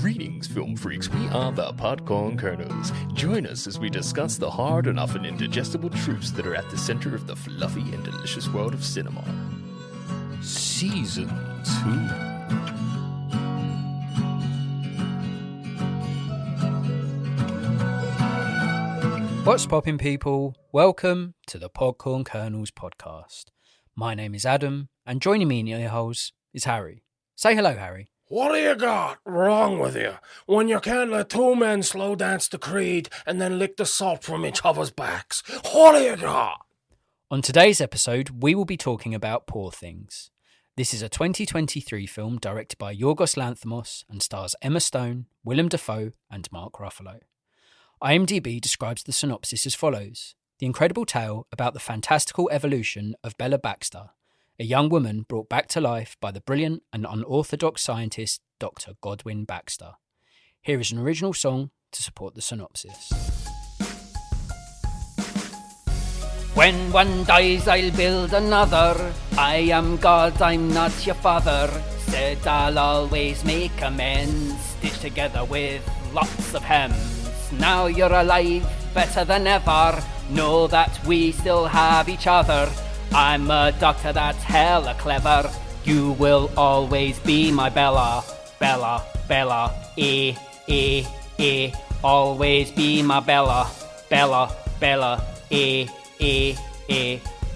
Greetings, film freaks. We are the Podcorn Kernels. Join us as we discuss the hard and often indigestible truths that are at the center of the fluffy and delicious world of cinema. Season 2. What's poppin', people? Welcome to the Podcorn Kernels podcast. My name is Adam, and joining me in your holes is Harry. Say hello, Harry. What do you got wrong with you when you can't let two men slow dance the creed and then lick the salt from each other's backs? What do you got? On today's episode, we will be talking about Poor Things. This is a 2023 film directed by Yorgos Lanthimos and stars Emma Stone, Willem Dafoe, and Mark Ruffalo. IMDb describes the synopsis as follows: the incredible tale about the fantastical evolution of Bella Baxter, a young woman brought back to life by the brilliant and unorthodox scientist Dr. Godwin Baxter. Here is an original song to support the synopsis. When one dies, I'll build another. I am God, I'm not your father. Said I'll always make amends, stitched together with lots of hems. Now you're alive, better than ever. Know that we still have each other. I'm a doctor that's hella clever. You will always be my Bella. Bella, Bella, always be my Bella. Bella, Bella,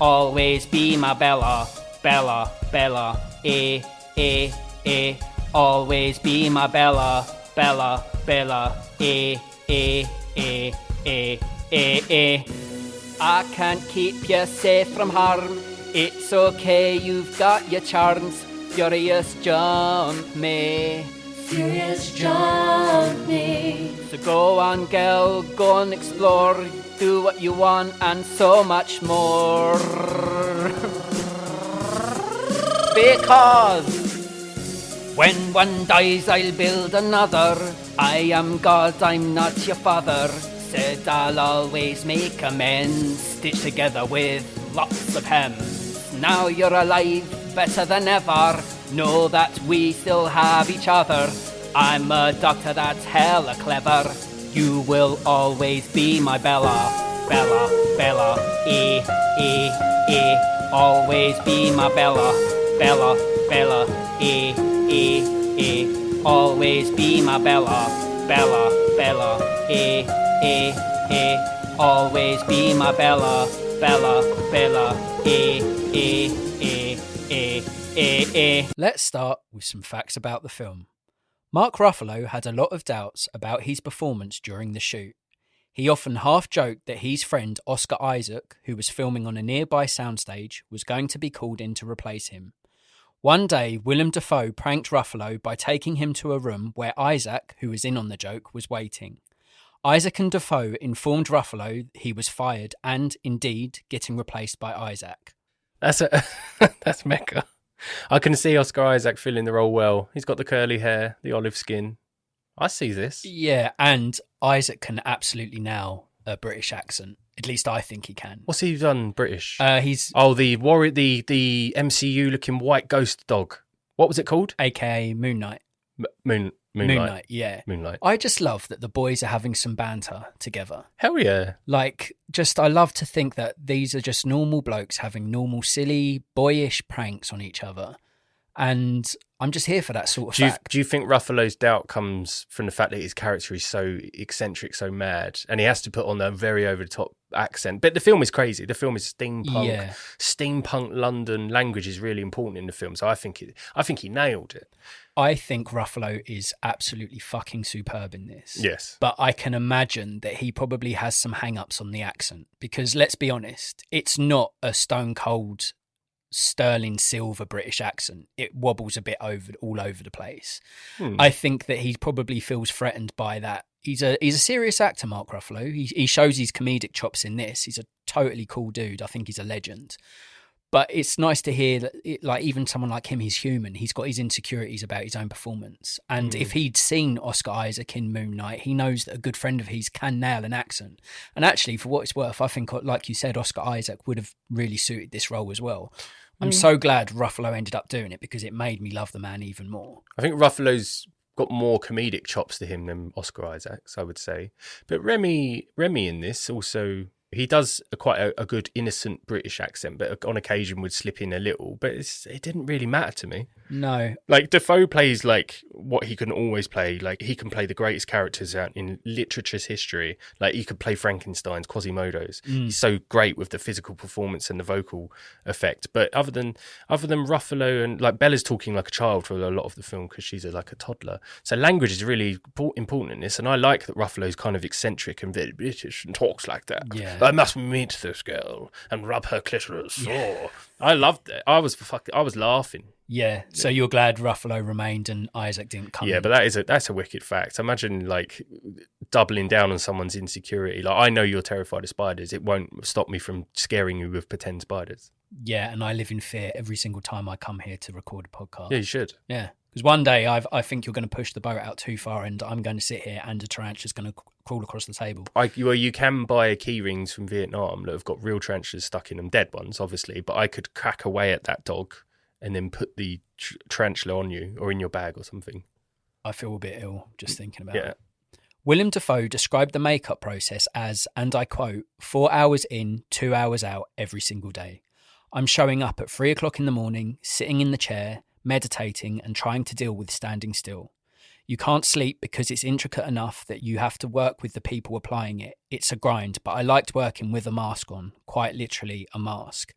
always be my Bella. Bella, Bella, always be my Bella. Bella, Bella, I can't keep you safe from harm. It's okay, you've got your charms. Furious jump me. Furious jump me. So go on, girl, go and explore. Do what you want and so much more. Because when one dies, I'll build another. I am God, I'm not your father. Said I'll always make amends, stitched together with lots of hems. Now you're alive, better than ever. Know that we still have each other. I'm a doctor that's hella clever. You will always be my Bella. Bella, Bella, always be my Bella. Bella, Bella, always be my Bella. Bella, Bella, always be my Bella. Bella, Bella, Let's start with some facts about the film. Mark Ruffalo had a lot of doubts about his performance during the shoot. He often half-joked that his friend Oscar Isaac, who was filming on a nearby soundstage, was going to be called in to replace him. One day, Willem Dafoe pranked Ruffalo by taking him to a room where Isaac, who was in on the joke, was waiting. Isaac and Dafoe informed Ruffalo he was fired and, indeed, getting replaced by Isaac. That's mecca. I can see Oscar Isaac filling the role well. He's got the curly hair, the olive skin. I see this. Yeah, and Isaac can absolutely nail a British accent. At least I think he can. What's he done British? He's the warrior, the MCU looking white ghost dog. What was it called? AKA Moon Knight. Moonlight. Yeah. Moonlight. I just love that the boys are having some banter together. Hell yeah. I love to think that these are just normal blokes having normal, silly, boyish pranks on each other. And I'm just here for that sort of fact. Do you think Ruffalo's doubt comes from the fact that his character is so eccentric, so mad, and he has to put on a very over-the-top accent? But the film is crazy. The film is steampunk. Yeah. Steampunk London language is really important in the film. So I think he nailed it. I think Ruffalo is absolutely fucking superb in this. Yes. But I can imagine that he probably has some hang-ups on the accent. Because let's be honest, it's not a stone cold sterling silver British accent. It wobbles a bit all over the place. I think that he probably feels threatened by that. He's a serious actor, Mark Ruffalo. He shows his comedic chops in this. He's a totally cool dude. I think he's a legend. But it's nice to hear that, even someone like him, he's human. He's got his insecurities about his own performance. And if he'd seen Oscar Isaac in Moon Knight, he knows that a good friend of his can nail an accent. And actually, for what it's worth, I think, like you said, Oscar Isaac would have really suited this role as well. I'm so glad Ruffalo ended up doing it because it made me love the man even more. I think Ruffalo's got more comedic chops to him than Oscar Isaacs, I would say. But Remy in this also, he does quite a good innocent British accent, but on occasion would slip in a little. But it didn't really matter to me. No. Like, Defoe plays like what he can always play. Like, he can play the greatest characters out in literature's history. Like, he could play Frankenstein's, Quasimodo's. He's so great with the physical performance and the vocal effect. But other than Ruffalo, and like, Bella's talking like a child for a lot of the film because she's like a toddler. So language is really important in this. And I like that Ruffalo's kind of eccentric and very British and talks like that. Yeah. I must meet this girl and rub her clitoris. Yeah. Oh, I loved it. I was laughing. Yeah. So you're glad Ruffalo remained and Isaac didn't come. Yeah, in. but that's a wicked fact. Imagine like doubling down on someone's insecurity. Like, I know you're terrified of spiders. It won't stop me from scaring you with pretend spiders. Yeah, and I live in fear every single time I come here to record a podcast. Yeah, you should. Yeah. Because one day I think you're going to push the boat out too far and I'm going to sit here and a tarantula's going to crawl across the table. You can buy key rings from Vietnam that have got real tarantulas stuck in them, dead ones, obviously, but I could crack away at that dog and then put the tarantula on you or in your bag or something. I feel a bit ill just thinking about Yeah. it. Willem Dafoe described the makeup process as, and I quote, 4 hours in, 2 hours out every single day. I'm showing up at 3 o'clock in the morning, sitting in the chair, meditating and trying to deal with standing still. You can't sleep because it's intricate enough that you have to work with the people applying it. It's a grind, but I liked working with a mask on, quite literally a mask.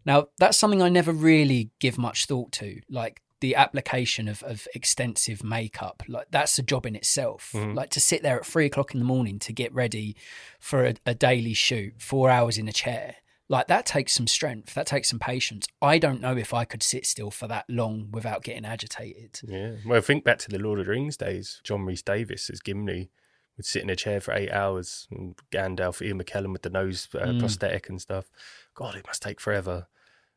Now, that's something I never really give much thought to, like the application of extensive makeup. Like, that's a job in itself. Like, to sit there at 3 o'clock in the morning to get ready for a daily shoot, 4 hours in a chair. Like, that takes some strength. That takes some patience. I don't know if I could sit still for that long without getting agitated. Yeah. Well, think back to the Lord of the Rings days. John Rhys Davies as Gimli would sit in a chair for 8 hours. And Gandalf, Ian McKellen with the nose prosthetic and stuff. God, it must take forever.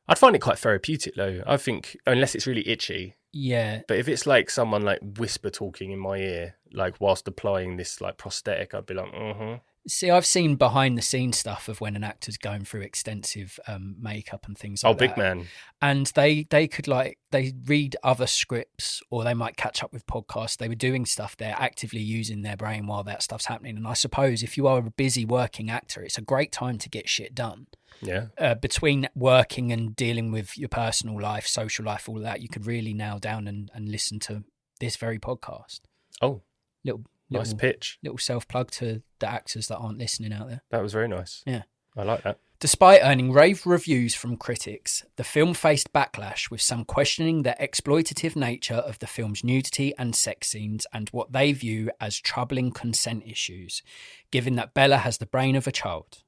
I'd find it quite therapeutic, though. I think, unless it's really itchy. Yeah. But if it's like someone like whisper talking in my ear, like whilst applying this like prosthetic, I'd be like, See, I've seen behind the scenes stuff of when an actor's going through extensive makeup and things like that. Oh, big man. And they could they read other scripts or they might catch up with podcasts. They were doing stuff. They're actively using their brain while that stuff's happening. And I suppose if you are a busy working actor, it's a great time to get shit done. Yeah. Between working and dealing with your personal life, social life, all of that, you could really nail down and listen to this very podcast. Oh, Little nice pitch. Little self-plug to the actors that aren't listening out there. That was very nice. Yeah. I like that. Despite earning rave reviews from critics, the film faced backlash, with some questioning the exploitative nature of the film's nudity and sex scenes and what they view as troubling consent issues, given that Bella has the brain of a child.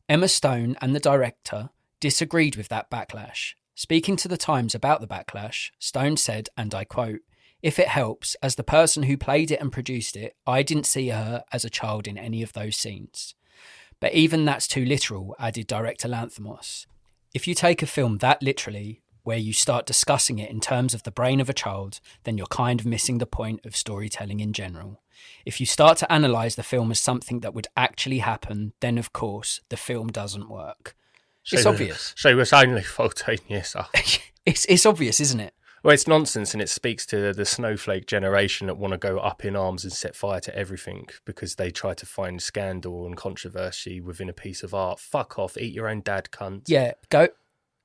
Emma Stone and the director disagreed with that backlash. Speaking to The Times about the backlash, Stone said, and I quote, "If it helps, as the person who played it and produced it, I didn't see her as a child in any of those scenes. But even that's too literal," added director Lanthimos. "If you take a film that literally, where you start discussing it in terms of the brain of a child, then you're kind of missing the point of storytelling in general. If you start to analyse the film as something that would actually happen, then of course the film doesn't work." It's obvious. She was only 14 years old. It's obvious, isn't it? Well, it's nonsense, and it speaks to the snowflake generation that want to go up in arms and set fire to everything because they try to find scandal and controversy within a piece of art. Fuck off, eat your own dad, cunt. Yeah, go.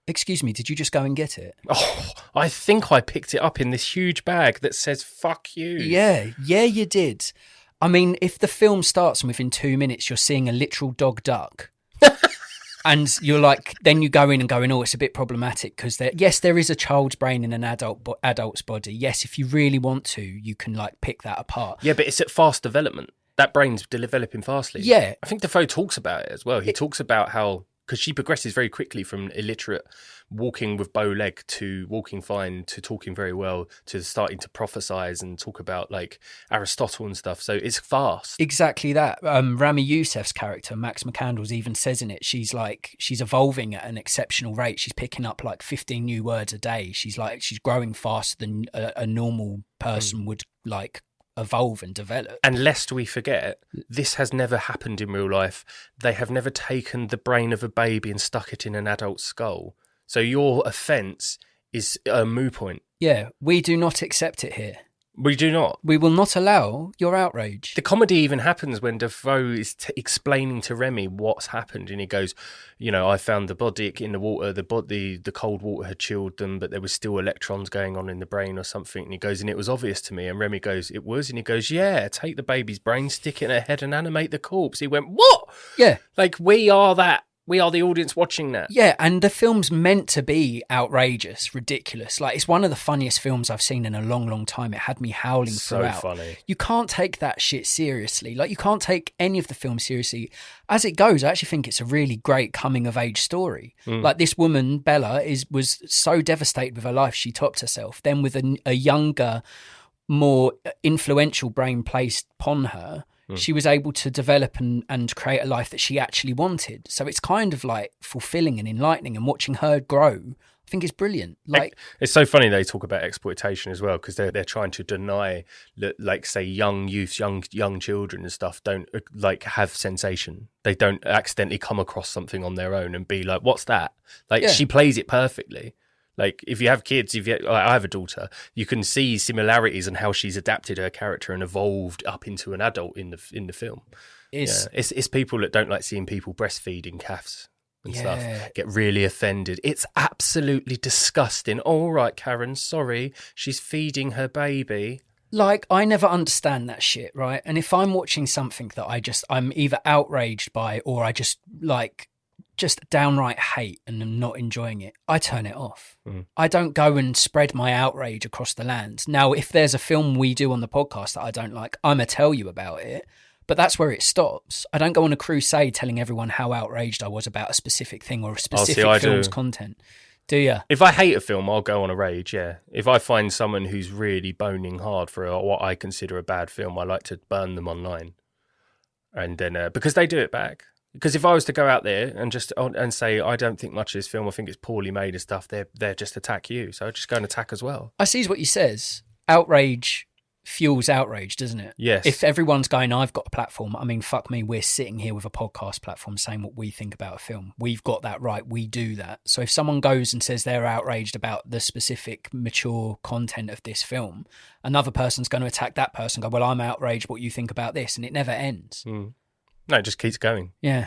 Excuse me, did you just go and get it? Oh, I think I picked it up in this huge bag that says "fuck you." Yeah, you did. I mean, if the film starts and within 2 minutes you're seeing a literal dog duck, and you're like, then you go in and going, oh, it's a bit problematic because yes, there is a child's brain in an adult's body. Yes, if you really want to, you can like pick that apart. Yeah, but it's at fast development. That brain's developing fastly. Yeah. I think Defoe talks about it as well. He talks about how, because she progresses very quickly from illiterate walking with bow leg to walking fine to talking very well to starting to prophesize and talk about like Aristotle and stuff. So it's fast. Exactly that. Rami Youssef's character, Max McCandles, even says in it, she's evolving at an exceptional rate. She's picking up like 15 new words a day. She's growing faster than a normal person would like evolve and develop. And lest we forget, this has never happened in real life. They have never taken the brain of a baby and stuck it in an adult skull. So your offence is a moot point. Yeah, we do not accept it here. We do not. We will not allow your outrage. The comedy even happens when Defoe is explaining to Remy what's happened, and he goes, I found the body in the water. The cold water had chilled them, but there was still electrons going on in the brain or something. And he goes, and it was obvious to me. And Remy goes, it was. And he goes, yeah, take the baby's brain, stick it in her head, and animate the corpse. He went, what? Yeah, like we are that. We are the audience watching that. Yeah, and the film's meant to be outrageous, ridiculous. Like, it's one of the funniest films I've seen in a long, long time. It had me howling throughout. So funny. You can't take that shit seriously. Like, you can't take any of the film seriously. As it goes, I actually think it's a really great coming-of-age story. Like, this woman, Bella, was so devastated with her life, she topped herself. Then with a younger, more influential brain placed upon her, she was able to develop and create a life that she actually wanted. So it's kind of like fulfilling and enlightening, and watching her grow, I think is brilliant. Like, it's so funny they talk about exploitation as well, because they're trying to deny that, like, say, young youths, young children and stuff don't like have sensation. They don't accidentally come across something on their own and be like, what's that? Like, she plays it perfectly. Like, if you have kids, I have a daughter, you can see similarities in how she's adapted her character and evolved up into an adult in the film. It's people that don't like seeing people breastfeeding calves and stuff get really offended. It's absolutely disgusting. All right, Karen, sorry, she's feeding her baby. Like, I never understand that shit, right? And if I'm watching something that I'm either outraged by, or I just downright hate and am not enjoying it, I turn it off. I don't go and spread my outrage across the land. Now, if there's a film we do on the podcast that I don't like, I'm going to tell you about it, but that's where it stops. I don't go on a crusade telling everyone how outraged I was about a specific thing or a specific film's content. Do you? If I hate a film, I'll go on a rage, yeah. If I find someone who's really boning hard for what I consider a bad film, I like to burn them online. And then, because they do it back. Because if I was to go out there and say, I don't think much of this film, I think it's poorly made and stuff, they're just attack you. So I just go and attack as well. I see what he says. Outrage fuels outrage, doesn't it? Yes. If everyone's going, I've got a platform, I mean, fuck me, we're sitting here with a podcast platform saying what we think about a film. We've got that right. We do that. So if someone goes and says they're outraged about the specific mature content of this film, another person's going to attack that person, go, well, I'm outraged what you think about this. And it never ends. No, it just keeps going. Yeah.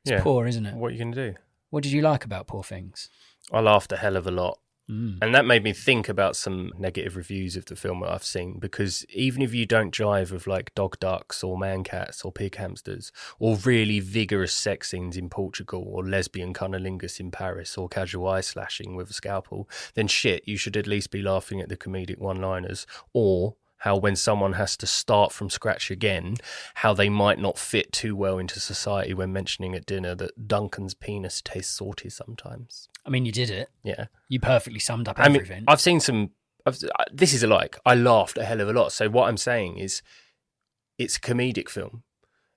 It's poor, isn't it? What are you going to do? What did you like about Poor Things? I laughed a hell of a lot. And that made me think about some negative reviews of the film that I've seen, because even if you don't jive with like dog ducks or man cats or pig hamsters or really vigorous sex scenes in Portugal or lesbian cunnilingus in Paris or casual eye slashing with a scalpel, then shit, you should at least be laughing at the comedic one-liners, or how when someone has to start from scratch again, how they might not fit too well into society when mentioning at dinner that Duncan's penis tastes salty sometimes. I mean, you did it. Yeah. You perfectly summed up everything. I mean, I've seen some... this is I laughed a hell of a lot. So what I'm saying is it's a comedic film.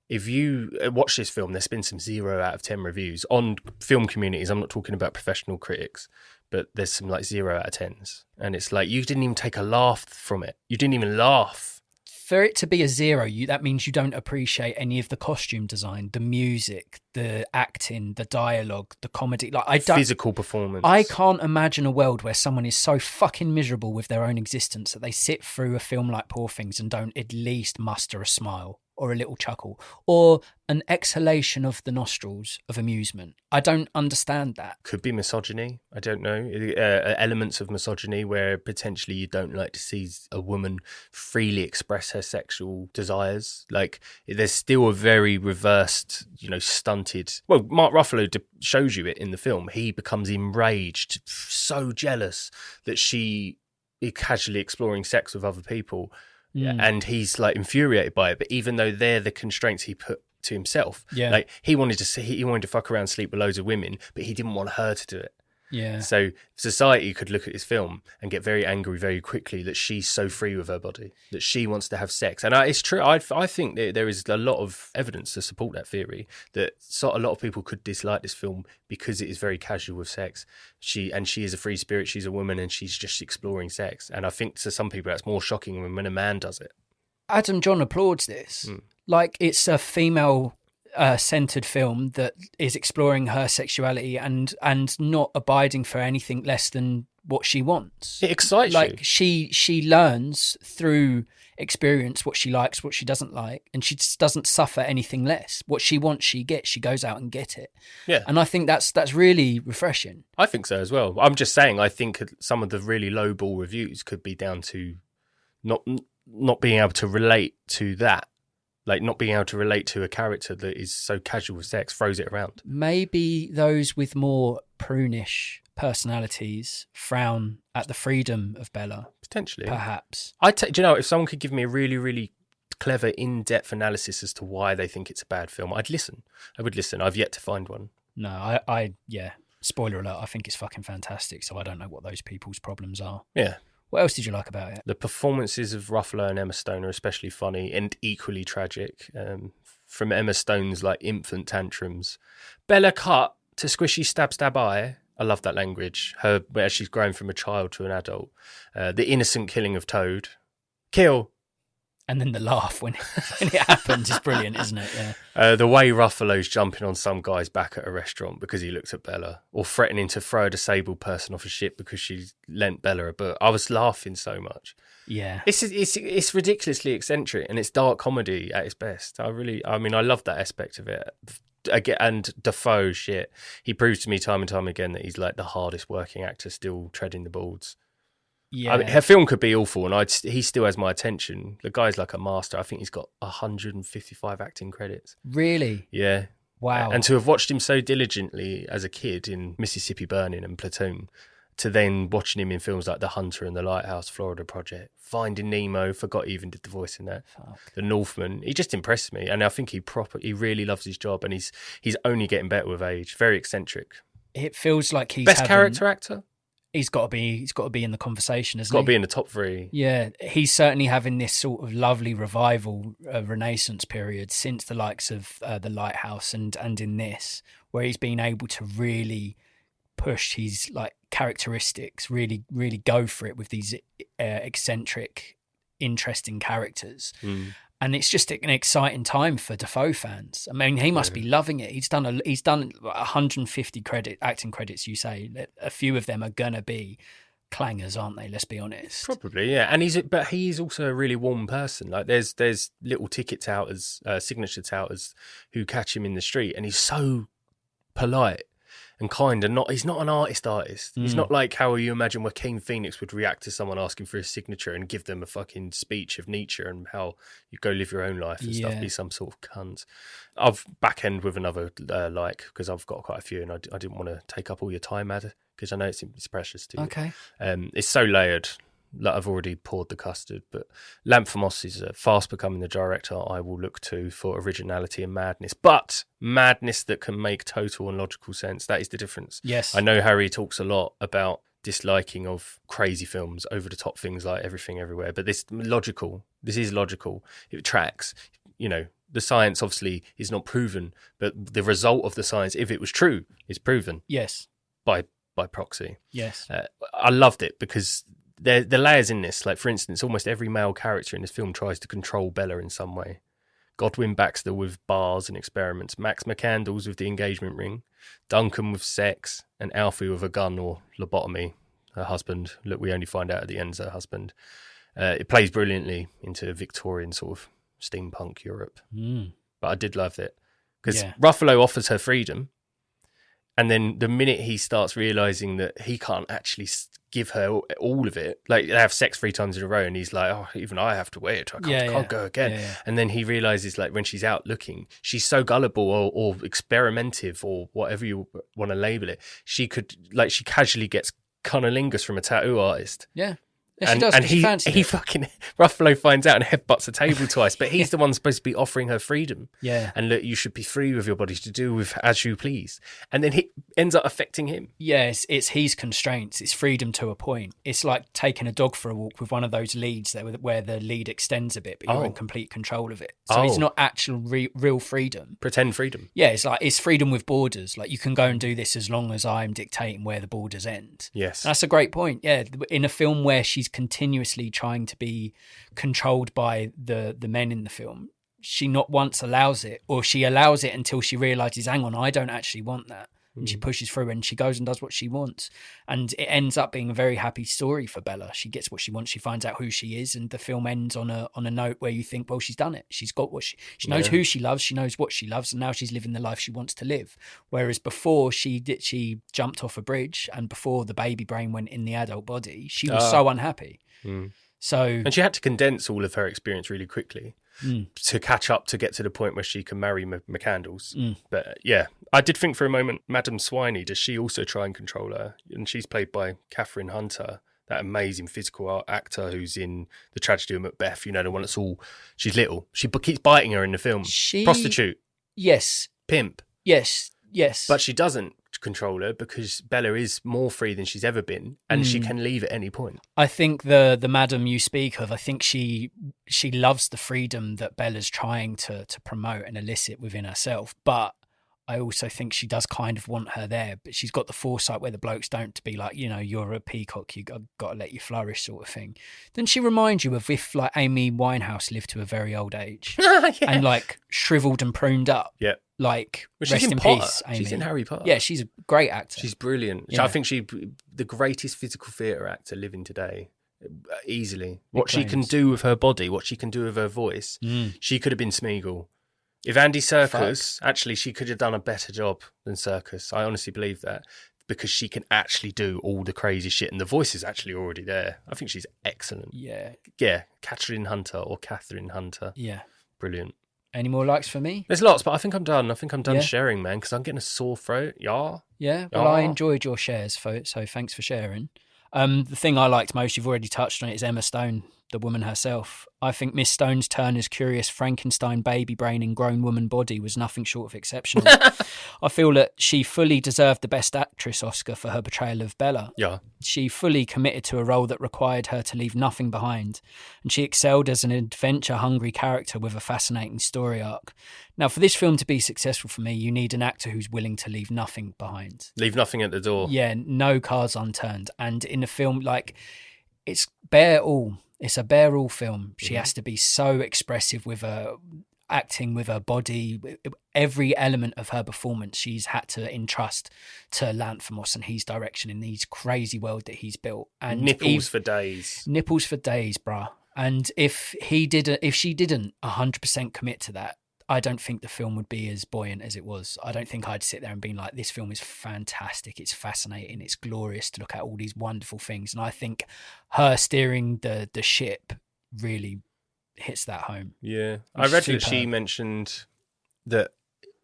If you watch this film, there's been some 0 out of 10 reviews on film communities. I'm not talking about professional critics, but there's some like 0 out of 10s. And it's like, you didn't even take a laugh from it. You didn't even laugh. For it to be a 0, that means you don't appreciate any of the costume design, the music, the acting, the dialogue, the comedy. Like, physical performance. I can't imagine a world where someone is so fucking miserable with their own existence that they sit through a film like Poor Things and don't at least muster a smile or a little chuckle or an exhalation of the nostrils of amusement. I don't understand that. Could be misogyny. I don't know. Elements of misogyny where potentially you don't like to see a woman freely express her sexual desires. Like, there's still a very reversed, stunted... Well, Mark Ruffalo shows you it in the film. He becomes enraged, so jealous that she is casually exploring sex with other people. And he's like infuriated by it, but even though they're the constraints he put to himself, like he wanted to fuck around, sleep with loads of women, but he didn't want her to do it. Yeah. So society could look at this film and get very angry very quickly that she's so free with her body, that she wants to have sex. And it's true. I think that there is a lot of evidence to support that theory, that a lot of people could dislike this film because it is very casual with sex. She is a free spirit. She's a woman and she's just exploring sex. And I think to some people that's more shocking when a man does it. Adam John applauds this. Like, it's a female... centered film that is exploring her sexuality and not abiding for anything less than what she wants. It excites like you. she learns through experience what she likes, what she doesn't like, and she just doesn't suffer anything less. What she wants, she gets. She goes out and get it. Yeah. And I think that's really refreshing. I think so as well. I'm just saying, I think some of the really low ball reviews could be down to not being able to relate to that. Like not being able to relate to a character that is so casual with sex, throws it around. Maybe those with more prunish personalities frown at the freedom of Bella. Potentially. Perhaps. Do you know, if someone could give me a really, really clever, in-depth analysis as to why they think it's a bad film, I'd listen. I would listen. I've yet to find one. No, I spoiler alert, I think it's fucking fantastic, so I don't know what those people's problems are. Yeah. What else did you like about it? The performances of Ruffalo and Emma Stone are especially funny and equally tragic. From Emma Stone's like infant tantrums. Bella cut to squishy stab eye. I love that language. Where she's grown from a child to an adult. The innocent killing of Toad. Kill. And then the laugh when it happens is brilliant, isn't it? Yeah. The way Ruffalo's jumping on some guy's back at a restaurant because he looked at Bella, or threatening to throw a disabled person off a ship because she lent Bella a book. I was laughing so much. Yeah. It's ridiculously eccentric and it's dark comedy at its best. I love that aspect of it. Again, and Defoe, shit. He proves to me time and time again that he's like the hardest working actor still treading the boards. Yeah. I mean, her film could be awful, and he still has my attention. The guy's like a master. I think he's got 155 acting credits. Really? Yeah. Wow. And to have watched him so diligently as a kid in Mississippi Burning and Platoon, to then watching him in films like The Hunter and The Lighthouse, Florida Project, Finding Nemo, forgot he even did the voice in that. Fuck. The Northman, he just impressed me, and I think he really loves his job, and he's only getting better with age. Very eccentric. It feels like he's best character actor. He's got to be in the conversation, hasn't he? Got to be in the top 3. Yeah, he's certainly having this sort of lovely revival, Renaissance period since the likes of The Lighthouse and in this, where he's been able to really push his like characteristics, really go for it with these eccentric, interesting characters. And it's just an exciting time for Defoe fans. I mean, he must be loving it. He's done 150 acting credits. You say a few of them are gonna be clangers, aren't they? Let's be honest. Probably, yeah. And he's also a really warm person. Like there's little ticket touts, signature touts who catch him in the street, and he's so polite and kind, and he's not an artist. He's not like how you imagine Joaquin Phoenix would react to someone asking for his signature and give them a fucking speech of Nietzsche and how you go live your own life and stuff, be some sort of cunt. I've back end with another because I've got quite a few, and I didn't want to take up all your time, Ad, because I know it's precious to you. Okay. It's so layered. Like I've already poured the custard, but Lanthimos is fast becoming the director I will look to for originality and madness, but madness that can make total and logical sense. That is the difference. Yes. I know Harry talks a lot about disliking of crazy films, over the top things like Everything Everywhere, but this is logical. It tracks. You know, the science obviously is not proven, but the result of the science, if it was true, is proven. Yes. By proxy. Yes. I loved it because the layers in this, like for instance, almost every male character in this film tries to control Bella in some way. Godwin Baxter with bars and experiments, Max McCandles with the engagement ring, Duncan with sex, and Alfie with a gun or lobotomy, her husband. Look, we only find out at the end it's her husband. It plays brilliantly into Victorian sort of steampunk Europe. But I did love it because Ruffalo offers her freedom, and then the minute he starts realising that he can't actually give her all of it, like they have sex 3 times in a row, and he's like, oh, even I have to wait, I can't go again. And then he realises, like, when she's out looking, she's so gullible or experimentative or whatever you want to label it, she casually gets cunnilingus from a tattoo artist. She does. And he fucking Ruffalo finds out and headbutts the table twice, but he's the one supposed to be offering her freedom. And look, you should be free with your body to do with as you please. And then he ends up affecting him. Yes, it's his constraints. It's freedom to a point. It's like taking a dog for a walk with one of those leads where the lead extends a bit, but you're in complete control of it. So it's not actual real freedom. Pretend freedom. Yeah, it's freedom with borders. Like you can go and do this as long as I'm dictating where the borders end. Yes. And that's a great point. Yeah, in a film where she's continuously trying to be controlled by the men in the film, she not once allows it, or she allows it until she realizes, hang on, I don't actually want that. and she pushes through and she goes and does what she wants. And it ends up being a very happy story for Bella. She gets what she wants. She finds out who she is, and the film ends on a note where you think, well, she's done it. She's got what she knows who she loves. She knows what she loves, and now she's living the life she wants to live. Whereas before she jumped off a bridge, and before the baby brain went in the adult body, she was so unhappy. So, and she had to condense all of her experience really quickly to catch up to get to the point where she can marry McCandles. But yeah, I did think for a moment, Madame Swiney, does she also try and control her? And she's played by Catherine Hunter, that amazing physical art actor who's in The Tragedy of Macbeth. You know, the one that's all, she's little. She keeps biting her in the film. Prostitute. Yes. Pimp. Yes. But she doesn't control her because Bella is more free than she's ever been, and she can leave at any point. I think the madam you speak of, I think she loves the freedom that Bella's trying to promote and elicit within herself, but I also think she does kind of want her there, but she's got the foresight where the blokes don't, to be like, you know, you're a peacock, you got to let you flourish sort of thing. Then she reminds you of if like Amy Winehouse lived to a very old age and like shriveled and pruned up. Yeah. Like, well, she's rest in in Potter. peace, Amy. She's in Harry Potter. Yeah, she's a great actor. She's brilliant. Yeah. I think the greatest physical theatre actor living today, easily. What she can do with her body, what she can do with her voice. She could have been Smeagol. If Andy Serkis, actually, she could have done a better job than Serkis. I honestly believe that, because she can actually do all the crazy shit, and the voice is actually already there. I think she's excellent. Yeah. Catherine Hunter. Yeah. Brilliant. Any more likes for me? There's lots, but I think I'm done. I think I'm done sharing, man, because I'm getting a sore throat. Yeah. Well, I enjoyed your shares, so thanks for sharing. The thing I liked most, you've already touched on it, is Emma Stone, the woman herself. I think Miss Stone's turn as curious Frankenstein baby brain in grown woman body was nothing short of exceptional. I feel that she fully deserved the Best Actress Oscar for her portrayal of Bella. Yeah. She fully committed to a role that required her to leave nothing behind, and she excelled as an adventure-hungry character with a fascinating story arc. Now, for this film to be successful for me, you need an actor who's willing to leave nothing behind. Leave nothing at the door. Yeah, no cards unturned. And in a film, like, it's bare all. It's a bare all film. She has to be so expressive with her acting, with her body, every element of her performance she's had to entrust to Lanthimos and his direction in these crazy world that he's built. And nipples for days, bruh. And if she didn't 100% commit to that, I don't think the film would be as buoyant as it was. I don't think I'd sit there and be like, this film is fantastic, it's fascinating, it's glorious to look at all these wonderful things. And I think her steering the ship really hits that home. Yeah. I read that she mentioned that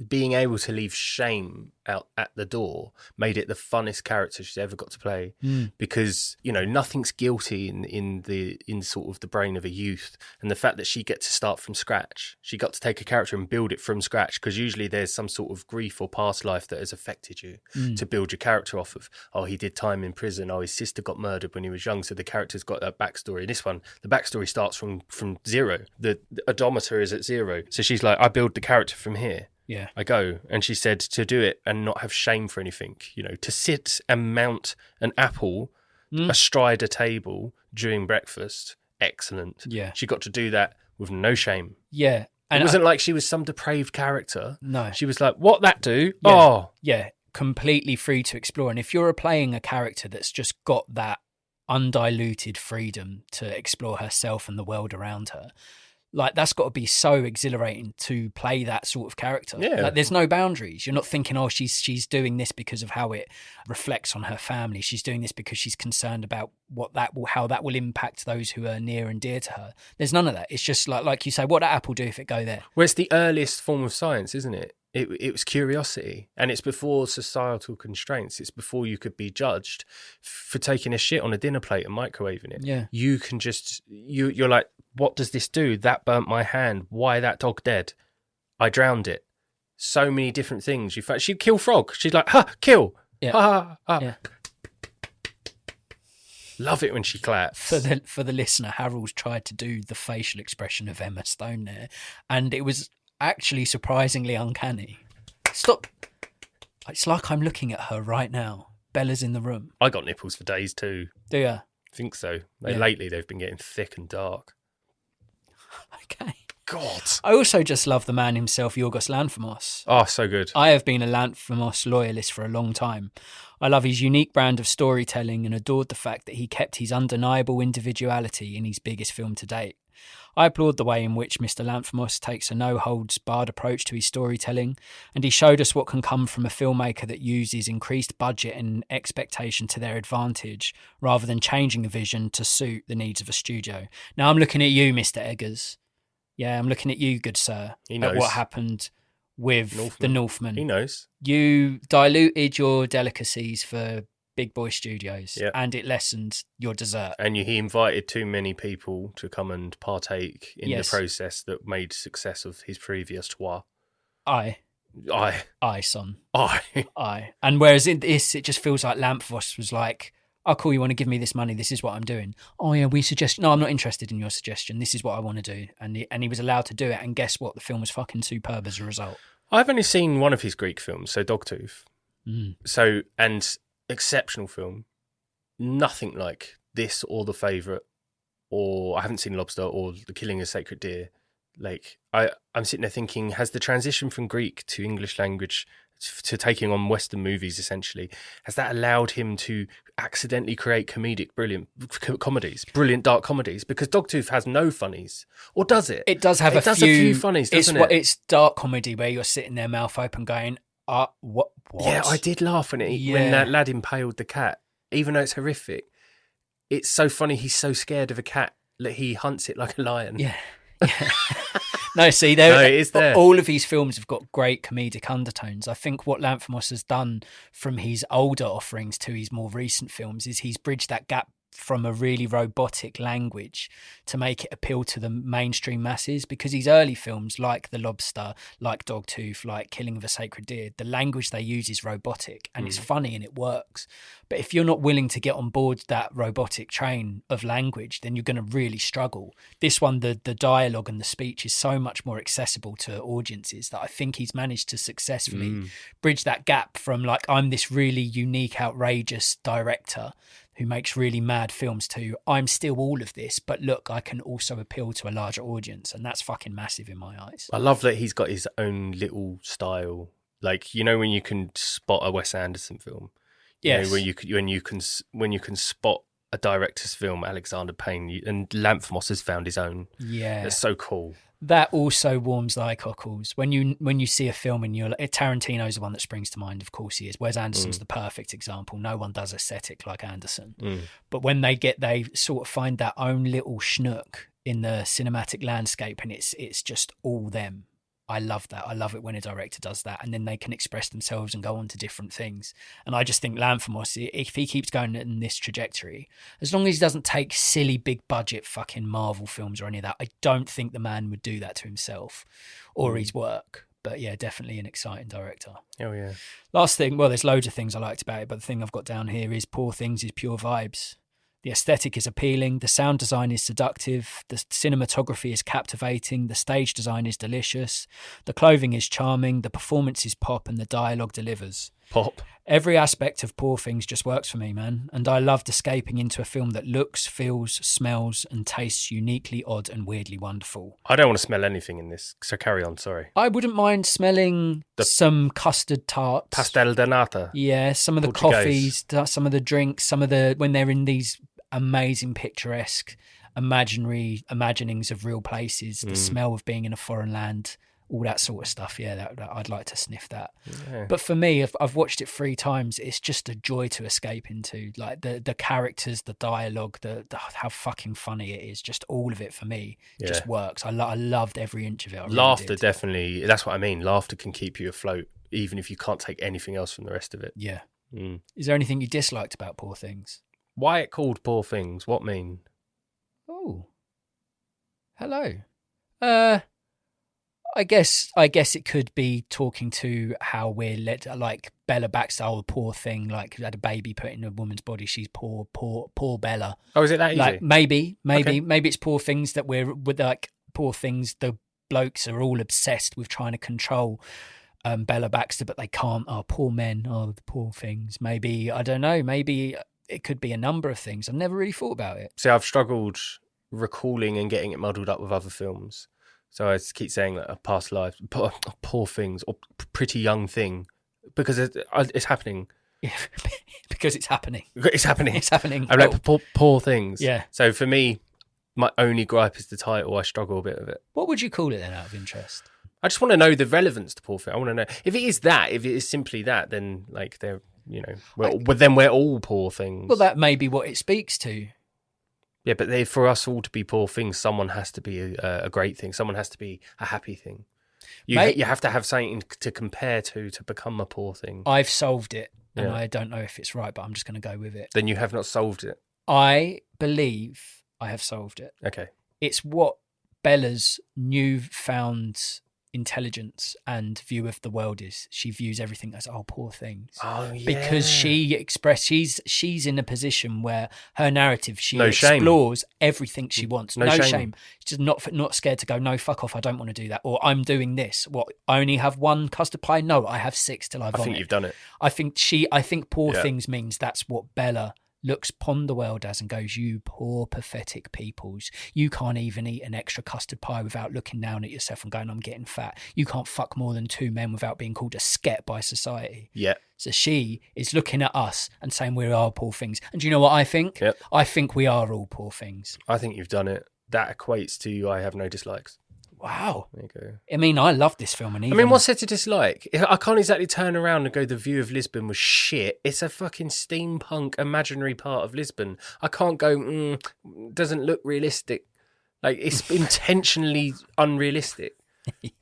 being able to leave shame out at the door made it the funnest character she's ever got to play, because, you know, nothing's guilty in sort of the brain of a youth, and the fact that she gets to start from scratch, she got to take a character and build it from scratch, because usually there's some sort of grief or past life that has affected you to build your character off of. Oh, he did time in prison. Oh, his sister got murdered when he was young, so the character's got that backstory. In this one, the backstory starts from zero. The odometer is at zero, so she's like, I build the character from here. Yeah, I go. And she said to do it and not have shame for anything, you know, to sit and mount an apple astride a table during breakfast. Excellent. Yeah. She got to do that with no shame. Yeah. And it wasn't like she was some depraved character. No. She was like, what that do? Yeah. Oh. Yeah. Completely free to explore. And if you're playing a character that's just got that undiluted freedom to explore herself and the world around her, like, that's got to be so exhilarating to play that sort of character. Yeah. Like, there's no boundaries. You're not thinking, oh, she's doing this because of how it reflects on her family. She's doing this because she's concerned about how that will impact those who are near and dear to her. There's none of that. It's just like you say, what did Apple do if it go there? Well, it's the earliest form of science, isn't it? It was curiosity, and it's before societal constraints. It's before you could be judged for taking a shit on a dinner plate and microwaving it. Yeah. You can just, you're like, what does this do? That burnt my hand. Why that dog dead? I drowned it. So many different things. She'd kill frog. She's like, ha, kill. Yeah. Ha. Yeah. Love it when she claps. For the listener, Harold's tried to do the facial expression of Emma Stone there, and it was actually surprisingly uncanny. Stop. It's like I'm looking at her right now. Bella's in the room. I got nipples for days too. Do you? I think so. Yeah. Lately they've been getting thick and dark. Okay. God. I also just love the man himself, Yorgos Lanthimos. Oh, so good. I have been a Lanthimos loyalist for a long time. I love his unique brand of storytelling and adored the fact that he kept his undeniable individuality in his biggest film to date. I applaud the way in which Mr. Lanthimos takes a no-holds-barred approach to his storytelling, and he showed us what can come from a filmmaker that uses increased budget and expectation to their advantage, rather than changing a vision to suit the needs of a studio. Now I'm looking at you, Mr. Eggers. Yeah, I'm looking at you, good sir, He knows. at what happened with the Northman. He knows. You diluted your delicacies for big boy studios, Yeah. and it lessened your dessert. And he invited too many people to come and partake in Yes. the process that made success of his previous tour. Aye, I. son. I. Aye. And whereas in this, it just feels like Lanthimos was like, oh, cool, you want to give me this money? This is what I'm doing. Oh, yeah, we suggest... No, I'm not interested in your suggestion. This is what I want to do. And he was allowed to do it. And guess what? The film was fucking superb as a result. I've only seen one of his Greek films, so Dogtooth. So, and exceptional film. Nothing like this or The Favourite, or I haven't seen Lobster or The Killing of a Sacred Deer. Like, I'm sitting there thinking, has the transition from Greek to English language to taking on Western movies, essentially, has that allowed him to accidentally create brilliant dark comedies? Because Dogtooth has no funnies, or does it? It does have a few funnies, doesn't it? It's dark comedy where you're sitting there mouth open going, what? Yeah, I did laugh when that lad impaled the cat, even though it's horrific. It's so funny. He's so scared of a cat that he hunts it like a lion. Yeah. No, see, it is there. All of these films have got great comedic undertones. I think what Lanthimos has done from his older offerings to his more recent films is he's bridged that gap from a really robotic language to make it appeal to the mainstream masses, because his early films like The Lobster, like Dogtooth, like Killing of a Sacred Deer, the language they use is robotic and it's funny and it works. But if you're not willing to get on board that robotic train of language, then you're going to really struggle. This one, the dialogue and the speech is so much more accessible to audiences that I think he's managed to successfully bridge that gap from like, I'm this really unique, outrageous director who makes really mad films to, I'm still all of this, but look, I can also appeal to a larger audience. And that's fucking massive in my eyes. I love that he's got his own little style. Like, you know, when you can spot a Wes Anderson film. Yes. You know, when you can spot a director's film, Alexander Payne, and Lanthimos has found his own. Yeah. It's so cool. That also warms the eye cockles. When you see a film and you're like, Tarantino's the one that springs to mind, of course he is. Wes Anderson's the perfect example. No one does aesthetic like Anderson. But when they sort of find that own little schnook in the cinematic landscape and it's just all them. I love that. I love it when a director does that, and then they can express themselves and go on to different things. And I just think Lanthimos, if he keeps going in this trajectory, as long as he doesn't take silly big budget fucking Marvel films or any of that, I don't think the man would do that to himself or his work. But yeah, definitely an exciting director. Oh yeah. Last thing, well, there's loads of things I liked about it, but the thing I've got down here is Poor Things is pure vibes. The aesthetic is appealing, the sound design is seductive, the cinematography is captivating, the stage design is delicious, the clothing is charming, the performance is pop, and the dialogue delivers. Pop. Every aspect of Poor Things just works for me, man. And I loved escaping into a film that looks, feels, smells, and tastes uniquely odd and weirdly wonderful. I don't want to smell anything in this, so carry on, sorry. I wouldn't mind smelling some custard tarts. Pastel de nata. Yeah, some of the Portuguese. coffees, some of the drinks, some of the, when they're in these amazing picturesque imaginings of real places, the smell of being in a foreign land, all that sort of stuff. Yeah, that I'd like to sniff that. Yeah. But for me, I've watched it 3 times. It's just a joy to escape into. Like the characters, the dialogue, the how fucking funny it is. Just all of it for me just works. I loved every inch of it. Laughter, definitely. That's what I mean. Laughter can keep you afloat, even if you can't take anything else from the rest of it. Yeah. Is there anything you disliked about Poor Things? Why it called Poor Things? What mean? Oh, hello. I guess it could be talking to how we're like Bella Baxter, the poor thing, like had a baby put in a woman's body. She's poor Bella. Oh, is it that easy? Like maybe it's Poor Things that we're with, like Poor Things. The blokes are all obsessed with trying to control Bella Baxter, but they can't. Oh, poor men. Oh, the poor things. Maybe, I don't know. Maybe it could be a number of things. I've never really thought about it. See, I've struggled recalling and getting it muddled up with other films. So I just keep saying like a past life, poor things, or pretty young thing, because it's happening. Because it's happening. It's happening. It's happening. I'm like poor things. Yeah. So for me, my only gripe is the title. I struggle a bit with it. What would you call it then, out of interest? I just want to know the relevance to poor thing. I want to know if it is that. If it is simply that, then like they're then we're all poor things. Well, that may be what it speaks to. Yeah, but for us all to be poor things, someone has to be a great thing. Someone has to be a happy thing. You have to have something to compare to become a poor thing. I've solved it, and I don't know if it's right, but I'm just going to go with it. Then you have not solved it. I believe I have solved it. Okay. It's what Bella's newfound intelligence and view of the world is. She views everything as poor things. Oh yeah. Because she's in a position where her narrative, she explores everything she wants. No shame. She's not scared to go, no, fuck off, I don't want to do that. Or I'm doing this. What, I only have one custard pie? No, I have 6 till I vomit. I think you've done it. I think poor things means that's what Bella looks upon the world as and goes, you poor pathetic peoples, you can't even eat an extra custard pie without looking down at yourself and going, I'm getting fat. You can't fuck more than 2 men without being called a sket by society. Yeah. So she is looking at us and saying we are poor things. And do you know what I think? Yep. I think we are all poor things. I think you've done it. That equates to I have no dislikes. Wow. There you go. I mean, I love this film. And what's there to dislike? I can't exactly turn around and go, the view of Lisbon was shit. It's a fucking steampunk imaginary part of Lisbon. I can't go, doesn't look realistic. Like, it's intentionally unrealistic.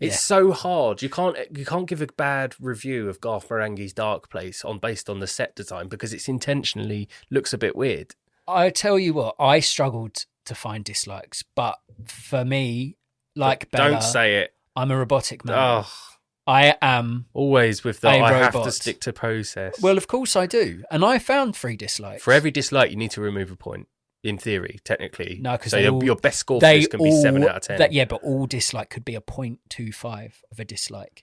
It's so hard. You can't give a bad review of Garth Marenghi's Dark Place based on the set design because it's intentionally looks a bit weird. I tell you what, I struggled to find dislikes, but for me, like Bella, don't say it. I'm a robotic man. Oh, I am always with the I have robot. to stick to process. Well, of course I do, and I found 3 dislikes. For every dislike, you need to remove a point. In theory, technically, no, because so your best score for this can be 7 out of 10. But all dislike could be a 0.25 of a dislike.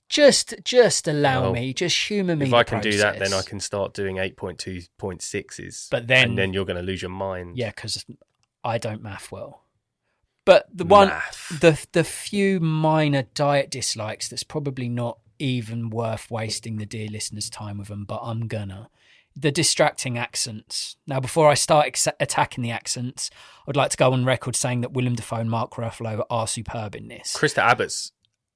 Just allow me, just humour me. If I can do that, then I can start doing 8.2, 0.6s. But then, and then you're going to lose your mind. Yeah, because I don't math well. But the few minor diet dislikes, that's probably not even worth wasting the dear listeners' time with them, but I'm gonna. The distracting accents. Now, before I start attacking the accents, I'd like to go on record saying that Willem Dafoe and Mark Ruffalo are superb in this. Krista Abbott's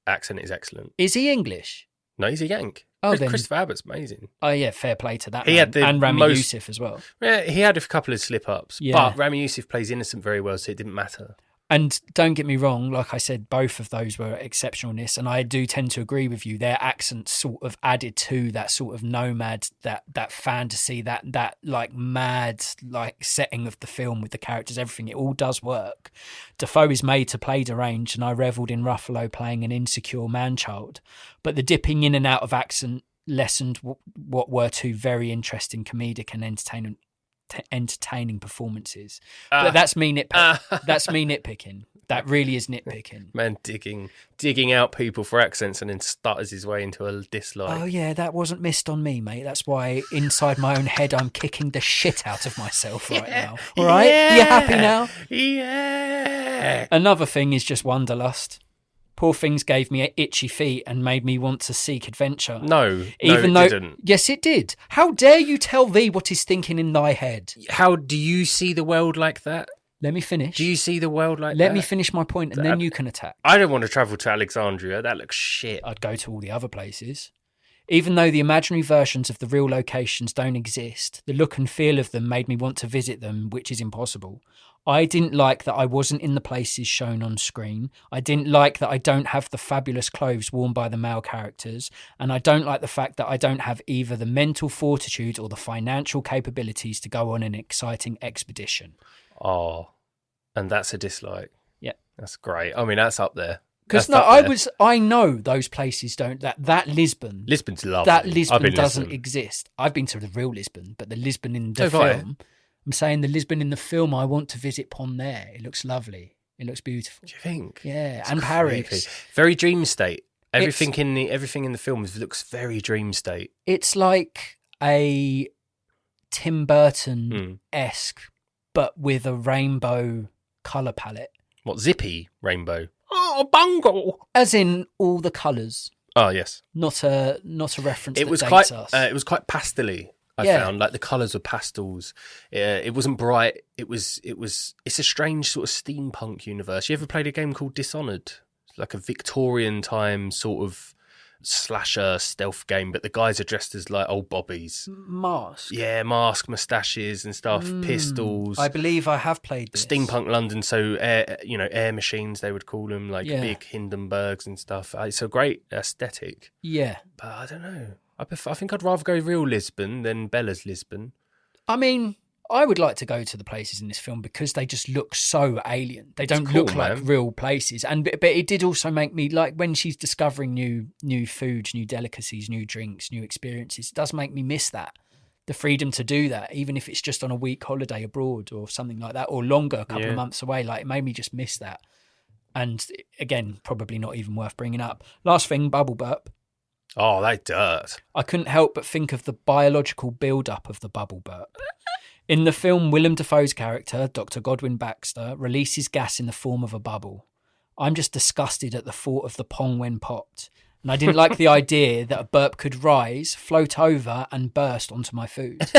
accent is excellent. Is he English? No, he's a Yank. Oh, then Christopher Abbott's amazing. Oh yeah, fair play to that. He man. had and Rami Youssef as well. Yeah, he had a couple of slip-ups, but Rami Youssef plays innocent very well, so it didn't matter. And don't get me wrong, like I said, both of those were exceptionalness, and I do tend to agree with you. Their accents sort of added to that sort of nomad, that fantasy, that like mad like setting of the film with the characters, everything. It all does work. Dafoe is made to play deranged, and I revelled in Ruffalo playing an insecure man-child. But the dipping in and out of accent lessened what were 2 very interesting comedic and entertaining performances. But that's me nitpicking. That really is nitpicking. Man digging out people for accents and then stutters his way into a dislike. Oh yeah, that wasn't missed on me, mate. That's why inside my own head I'm kicking the shit out of myself right now. All right? Yeah. You happy now? Yeah. Another thing is just wanderlust. Poor Things gave me itchy feet and made me want to seek adventure. No, it didn't. Yes, it did. How dare you tell thee what is thinking in thy head? How do you see the world like that? Let me finish. Do you see the world like that? Let me finish my point, and then you can attack. I don't want to travel to Alexandria. That looks shit. I'd go to all the other places. Even though the imaginary versions of the real locations don't exist, the look and feel of them made me want to visit them, which is impossible. I didn't like that I wasn't in the places shown on screen. I didn't like that I don't have the fabulous clothes worn by the male characters. And I don't like the fact that I don't have either the mental fortitude or the financial capabilities to go on an exciting expedition. Oh, and that's a dislike. Yeah. That's great. I mean, that's up there. Because I know those places don't, that Lisbon's lovely. That Lisbon doesn't exist. I've been to the real Lisbon, but the Lisbon in the film, I'm saying the Lisbon in the film, I want to visit Pont there. It looks lovely. It looks beautiful. Do you think? Yeah, it's and creepy. Paris. Very dream state. Everything in the film looks very dream state. It's like a Tim Burton-esque, but with a rainbow colour palette. What, zippy rainbow? Oh, bungle! As in all the colours, Oh, yes. not a reference. It that was dates quite. us. It was quite pastel-y. I Yeah. found like the colours were pastels. It wasn't bright. It's a strange sort of steampunk universe. You ever played a game called Dishonored? It's like a Victorian time sort of slasher stealth game, but the guys are dressed as like old bobbies. Mask. Yeah, mask, moustaches and stuff, pistols. I believe I have played this. Steampunk London, so air machines they would call them, like Yeah. big Hindenburgs and stuff. It's a great aesthetic, Yeah. but I don't know. I think I'd rather go real Lisbon than Bella's Lisbon. I mean, I would like to go to the places in this film because they just look so alien. They don't cool, look like man. real places. But it did also make me, like, when she's discovering new foods, new delicacies, new drinks, new experiences, it does make me miss that. The freedom to do that, even if it's just on a week holiday abroad or something like that, or longer, a couple of months away. Like, it made me just miss that. And again, probably not even worth bringing up. Last thing, bubble burp. Oh, that dirt. I couldn't help but think of the biological build-up of the bubble burp. In the film, Willem Dafoe's character, Dr. Godwin Baxter, releases gas in the form of a bubble. I'm just disgusted at the thought of the pong when popped. And I didn't like the idea that a burp could rise, float over, and burst onto my food.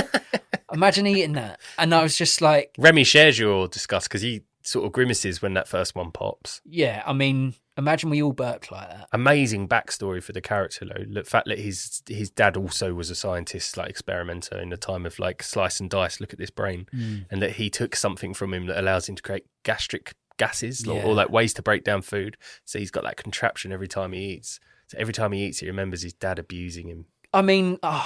Imagine eating that. And I was just like... Remy shares your disgust because he sort of grimaces when that first one pops. Yeah, I mean, imagine we all burped like that. Amazing backstory for the character, though. The fact that his dad also was a scientist, like experimenter in the time of like slice and dice, look at this brain, and that he took something from him that allows him to create gastric gases or like ways to break down food. So he's got that contraption every time he eats. So every time he eats, he remembers his dad abusing him. I mean, I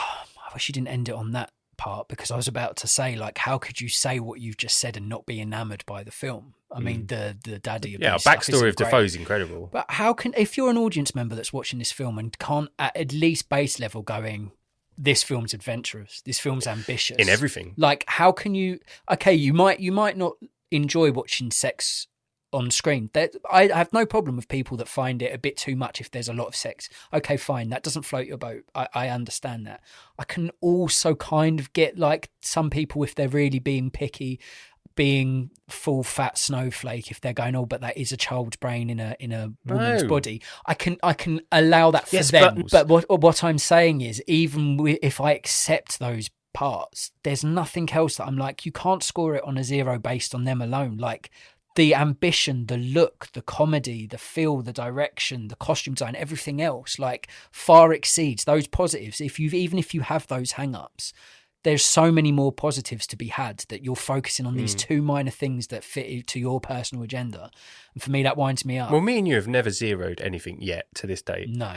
wish you didn't end it on that part, because I was about to say, like, how could you say what you've just said and not be enamoured by the film? I mean, the daddy abuse. Yeah, stuff backstory isn't of great. Defoe's incredible. But how can, if you're an audience member that's watching this film and can't at least base level going, this film's adventurous, this film's ambitious In everything. like, how can you? Okay, you might not enjoy watching sex on screen. I have no problem with people that find it a bit too much if there's a lot of sex. Okay, fine, that doesn't float your boat. I understand that. I can also kind of get, like, some people, if they're really being picky, being full fat snowflake, if they're going, oh, but that is a child's brain in a woman's body. I can allow that for them. But what I'm saying is, even if I accept those parts, there's nothing else that I'm like, you can't score it on a 0 based on them alone. Like, the ambition, the look, the comedy, the feel, the direction, the costume design, everything else, like, far exceeds those positives. Even if you have those hang-ups, there's so many more positives to be had that you're focusing on these two minor things that fit to your personal agenda. And for me, that winds me up. Well, me and you have never zeroed anything yet to this date. No.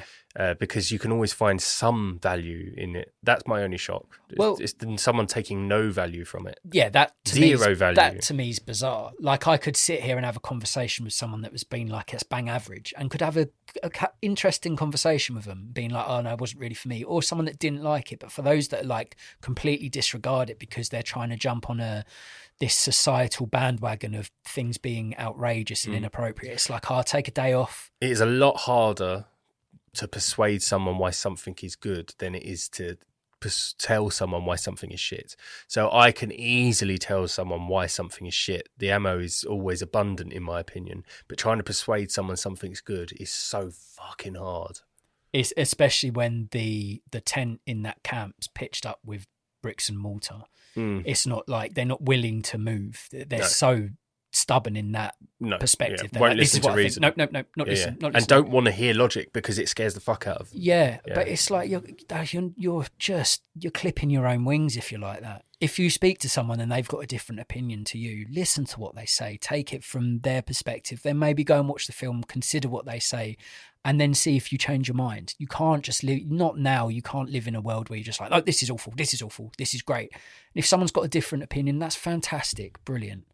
Because you can always find some value in it. That's my only shock. It's someone taking no value from it. Yeah, that to Zero value. That to me is bizarre. Like, I could sit here and have a conversation with someone that was being like, it's bang average, and could have a interesting conversation with them, being like, oh no, it wasn't really for me, or someone that didn't like it. But for those that like completely disregard it because they're trying to jump on this societal bandwagon of things being outrageous and inappropriate, it's like, oh, take a day off. It is a lot harder to persuade someone why something is good than it is to tell someone why something is shit. So I can easily tell someone why something is shit. The ammo is always abundant, in my opinion. But trying to persuade someone something's good is so fucking hard. It's especially when the tent in that camp's pitched up with bricks and mortar. It's not like they're not willing to move. They're so stubborn in that perspective. Yeah. Won't like, listen to reason. Nope, not listen. And don't want to hear logic because it scares the fuck out of them. Yeah, but it's like you're clipping your own wings if you're like that. If you speak to someone and they've got a different opinion to you, listen to what they say, take it from their perspective, then maybe go and watch the film, consider what they say, and then see if you change your mind. You can't just live, not now, you can't live in a world where you're just like, oh, this is awful, this is great. And if someone's got a different opinion, that's fantastic, brilliant.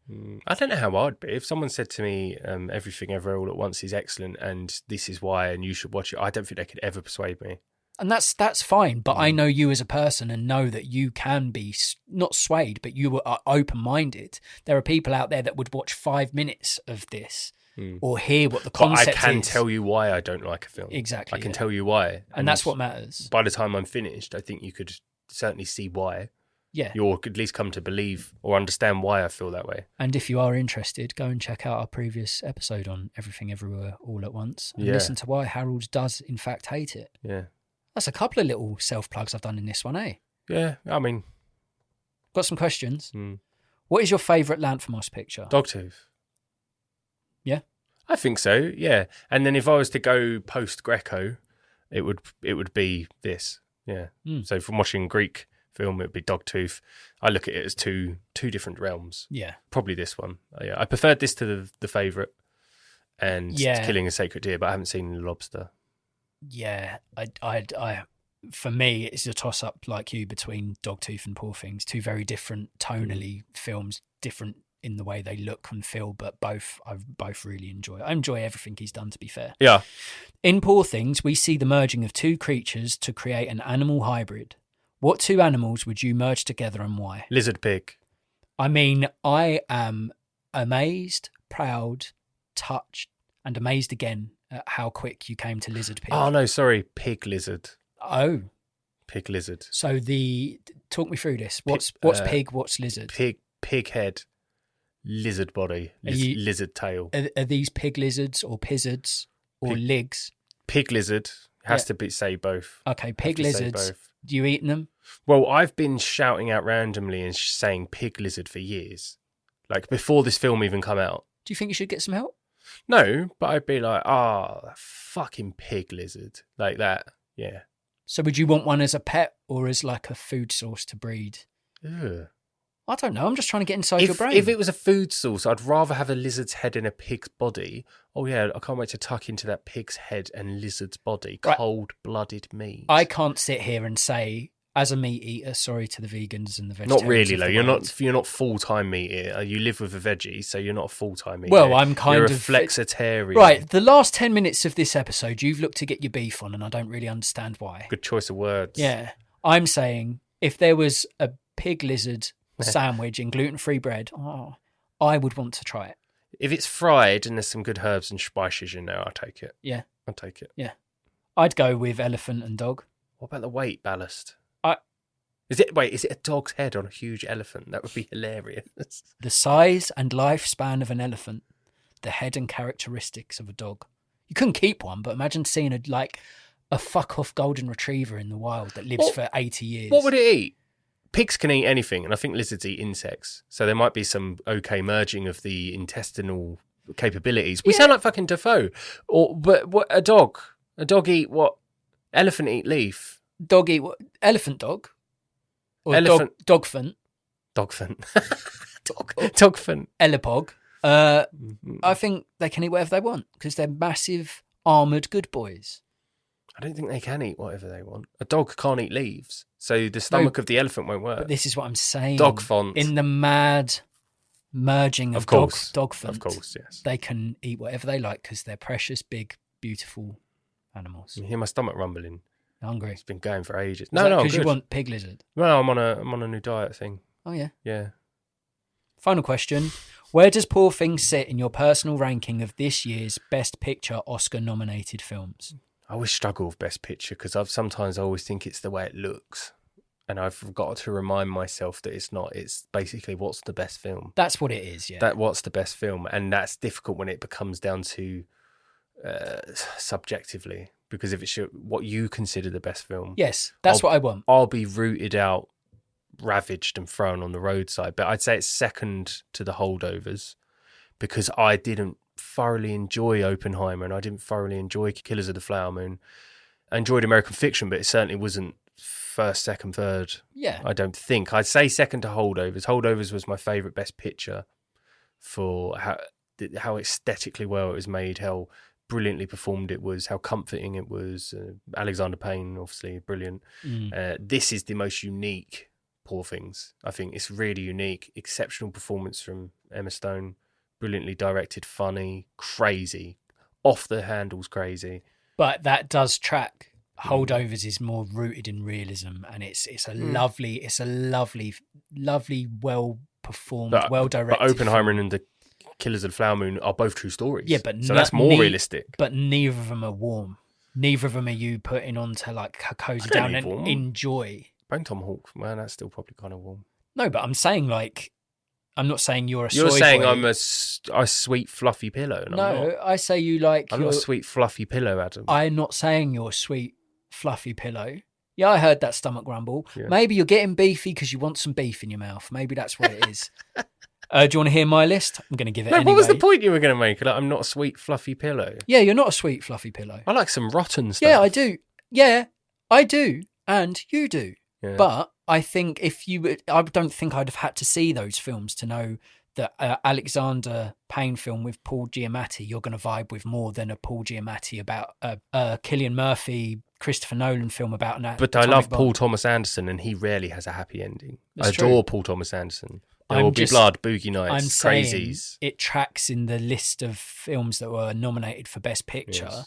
I don't know how I'd be. If someone said to me, Everything Ever All at Once is excellent and this is why and you should watch it, I don't think they could ever persuade me. And that's fine, but I know you as a person and know that you can be not swayed, but you are open-minded. There are people out there that would watch 5 minutes of this or hear what the concept is. But I can tell you why I don't like a film. Exactly. I can tell you why. And that's what matters. By the time I'm finished, I think you could certainly see why. Yeah. You'll at least come to believe or understand why I feel that way. And if you are interested, go and check out our previous episode on Everything Everywhere All at Once and listen to why Harold does in fact hate it. Yeah. That's a couple of little self-plugs I've done in this one, eh? Yeah, I mean... Got some questions. What is your favourite Lanthimos picture? Dogtooth. Yeah? I think so, yeah. And then if I was to go post-Greco, it would be this, yeah. So from watching Greek film, it would be Dogtooth. I look at it as two different realms. Yeah. Probably this one. Yeah, I preferred this to the favourite and Killing a Sacred Deer, but I haven't seen The Lobster. Yeah, I for me, it's a toss-up like you between Dogtooth and Poor Things. Two very different tonally films, different in the way they look and feel, but I both really enjoy. I enjoy everything he's done, to be fair. Yeah. In Poor Things, we see the merging of two creatures to create an animal hybrid. What two animals would you merge together and why? Lizard pig. I mean, I am amazed, proud, touched, and amazed again at how quick you came to lizard pig. Oh, no, sorry. Pig lizard. Oh. Pig lizard. So talk me through this. What's pig, what's lizard? Pig head, lizard body, lizard tail. Are these pig lizards or pizzards or ligs? Pig lizard has to say both. Okay, pig lizards. Do you eat them? Well, I've been shouting out randomly and saying pig lizard for years. Like before this film even come out. Do you think you should get some help? No, but I'd be like, fucking pig lizard. Like that. Yeah. So would you want one as a pet or as like a food source to breed? Ugh. I don't know. I'm just trying to get inside your brain. If it was a food source, I'd rather have a lizard's head in a pig's body. Oh, yeah, I can't wait to tuck into that pig's head and lizard's body. Right. Cold-blooded meat. I can't sit here and say, as a meat eater, sorry to the vegans and the vegetarians. Not really, though. You're not full-time meat eater. You live with a veggie, so you're not a full-time meat eater. Well, I'm You're a flexitarian. Right, the last 10 minutes of this episode, you've looked to get your beef on, and I don't really understand why. Good choice of words. Yeah. I'm saying, if there was a pig lizard sandwich in gluten-free bread, I would want to try it. If it's fried and there's some good herbs and spices in there, I'll take it. Yeah. I'll take it. Yeah. I'd go with elephant and dog. What about the weight ballast? Is it a dog's head on a huge elephant? That would be hilarious. The size and lifespan of an elephant, the head and characteristics of a dog. You couldn't keep one, but imagine seeing a fuck-off golden retriever in the wild that lives for 80 years. What would it eat? Pigs can eat anything, and I think lizards eat insects. So there might be some okay merging of the intestinal capabilities. We sound like fucking Defoe. But what, a dog? A dog eat what? Elephant eat leaf. Dog eat what? Elephant dog? Or elephant. Dogfant. Dogfant. Dogfant. Elipog. I think they can eat whatever they want because they're massive, armoured good boys. I don't think they can eat whatever they want. A dog can't eat leaves, so the stomach of the elephant won't work. But this is what I'm saying. Dog font. In the mad merging of dog font, of course, yes, they can eat whatever they like because they're precious, big, beautiful animals. You hear my stomach rumbling. Hungry. It's been going for ages. No, because you want pig lizard. No, I'm on a new diet thing. Oh yeah. Yeah. Final question. Where does Poor Things sit in your personal ranking of this year's Best Picture Oscar-nominated films? I always struggle with Best Picture because I always think it's the way it looks. And I've got to remind myself that it's not. It's basically what's the best film. That's what it is, yeah. What's the best film. And that's difficult when it becomes down to subjectively. Because if it's what you consider the best film. Yes, that's what I want. I'll be rooted out, ravaged and thrown on the roadside. But I'd say it's second to The Holdovers because I didn't thoroughly enjoy Oppenheimer and I didn't thoroughly enjoy Killers of the Flower Moon. I enjoyed American Fiction, but it certainly wasn't first, second, third. Yeah. I don't think. I'd say second to Holdovers. Holdovers was my favourite Best Picture for how aesthetically well it was made, how brilliantly performed it was, how comforting it was. Alexander Payne, obviously, brilliant. This is the most unique Poor Things. I think it's really unique. Exceptional performance from Emma Stone. Brilliantly directed, funny, crazy. Off the handles crazy. But that does track. Holdovers is more rooted in realism and it's a lovely, well performed, well directed. But Oppenheimer and the Killers of the Flower Moon are both true stories. Yeah, but so that's more realistic. But neither of them are warm. Neither of them are you putting on to like cozy down and enjoy. Bone Tomahawk, man, that's still probably kind of warm. No, but I'm saying like, I'm not saying you're a You're soy saying boy. I'm a sweet fluffy pillow. And I'm No, not. I say you like. I'm not a sweet fluffy pillow, Adam. I'm not saying you're a sweet fluffy pillow. Yeah, I heard that stomach grumble. Yeah. Maybe you're getting beefy because you want some beef in your mouth. Maybe that's what it is. Do you want to hear my list? I'm going to give it anyway. What was the point you were going to make? Like, I'm not a sweet fluffy pillow. Yeah, you're not a sweet fluffy pillow. I like some rotten stuff. Yeah, I do. Yeah, I do. And you do. Yeah. But I think I don't think I'd have had to see those films to know that Alexander Payne film with Paul Giamatti you're going to vibe with more than a Paul Giamatti about a Cillian Murphy, Christopher Nolan film about an But I love Paul Thomas Anderson, and he rarely has a happy ending. I adore Paul Thomas Anderson. There will be blood, boogie nights, I'm crazies. saying it tracks in the list of films that were nominated for Best Picture.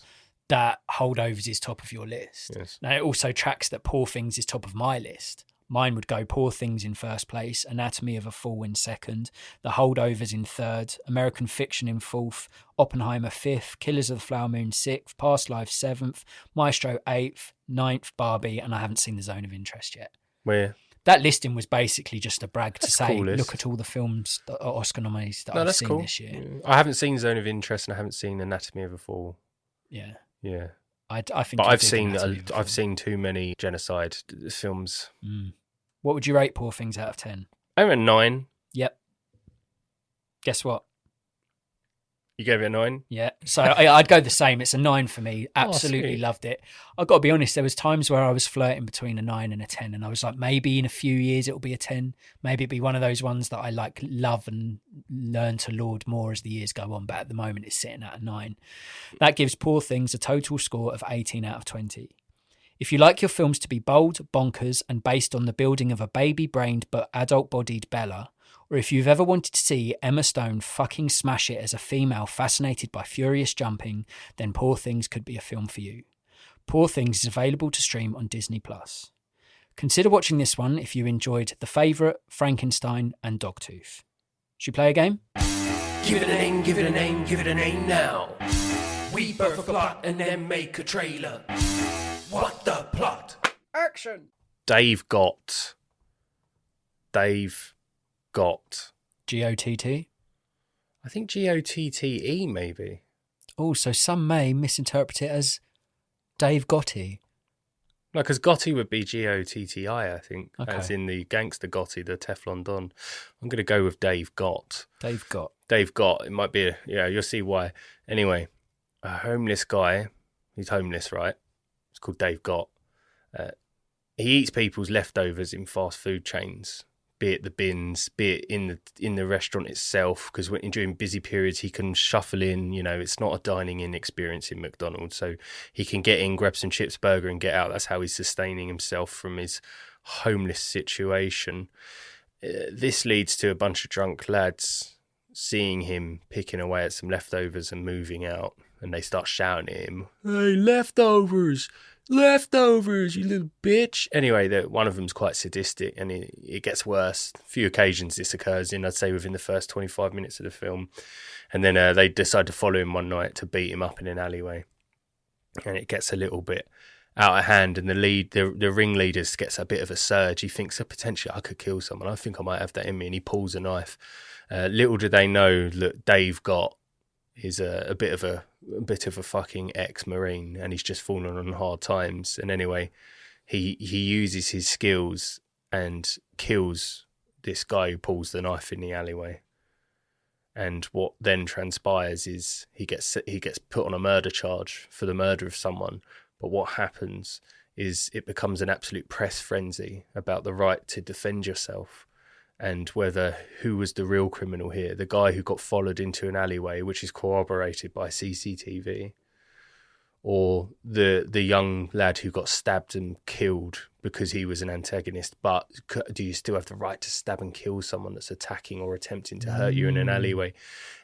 That Holdovers is top of your list. Yes. Now, it also tracks that Poor Things is top of my list. Mine would go Poor Things in first place, Anatomy of a Fall in second, The Holdovers in third, American Fiction in fourth, Oppenheimer fifth, Killers of the Flower Moon sixth, Past Life seventh, Maestro eighth, ninth, Barbie, and I haven't seen The Zone of Interest yet. Where? That listing was basically just a brag to say, cool list. Look at all the films that are Oscar nominees that I've That's seen cool. this year. Yeah. I haven't seen Zone of Interest, and I haven't seen Anatomy of a Fall. Yeah. Yeah. I think. But I've seen too many genocide films. What would you rate Poor Things out of 10? I'm a 9. Yep. Guess what? You gave it a 9? Yeah. So I'd go the same. It's a 9 for me. Absolutely sweet. loved it. I've got to be honest, there was times where I was flirting between a 9 and a 10, and I was like, maybe in a few years it'll be a 10. Maybe it'll be one of those ones that I like love and learn to laud more as the years go on. But at the moment it's sitting at a 9. That gives Poor Things a total score of 18 out of 20. If you like your films to be bold, bonkers, and based on the building of a baby-brained but adult-bodied Bella, or if you've ever wanted to see Emma Stone fucking smash it as a female fascinated by furious jumping, then Poor Things could be a film for you. Poor Things is available to stream on Disney+. Consider watching this one if you enjoyed The Favourite, Frankenstein, and Dogtooth. Should we play a game? Give it a name, give it a name, give it a name now. We birth a plot and then make a trailer. What the plot? Action! Dave Gott. G-O-T-T? I think G-O-T-T-E maybe. Oh, so some may misinterpret it as Dave Gotti. No, because Gotti would be G-O-T-T-I, I think, Okay. as in the gangster Gotti, the Teflon Don. I'm going to go with Dave Gott. Dave Gott. Dave Gott, it might be, you'll see why. Anyway, a homeless guy, he's homeless, right? It's called Dave Gott. He eats people's leftovers in fast food chains, be it the bins, be it in the restaurant itself, because during busy periods he can shuffle in, it's not a dining in experience in McDonald's, so he can get in, grab some chips, burger and get out. That's how he's sustaining himself from his homeless situation. This leads to a bunch of drunk lads seeing him picking away at some leftovers and moving out, and they start shouting at him, "Hey, leftovers, you little bitch." Anyway, one of them's quite sadistic, and it gets worse. A few occasions this occurs I'd say within the first 25 minutes of the film. And then they decide to follow him one night to beat him up in an alleyway. And it gets a little bit out of hand, and the ringleader gets a bit of a surge. He thinks, potentially I could kill someone. I think I might have that in me, and he pulls a knife. Little do they know that Dave Gott is a bit of a fucking ex-Marine, and he's just fallen on hard times. And anyway, he uses his skills and kills this guy who pulls the knife in the alleyway. And what then transpires is he gets put on a murder charge for the murder of someone. But what happens is it becomes an absolute press frenzy about the right to defend yourself, and who was the real criminal here, the guy who got followed into an alleyway, which is corroborated by CCTV, or the young lad who got stabbed and killed because he was an antagonist. But do you still have the right to stab and kill someone that's attacking or attempting to hurt you in an alleyway?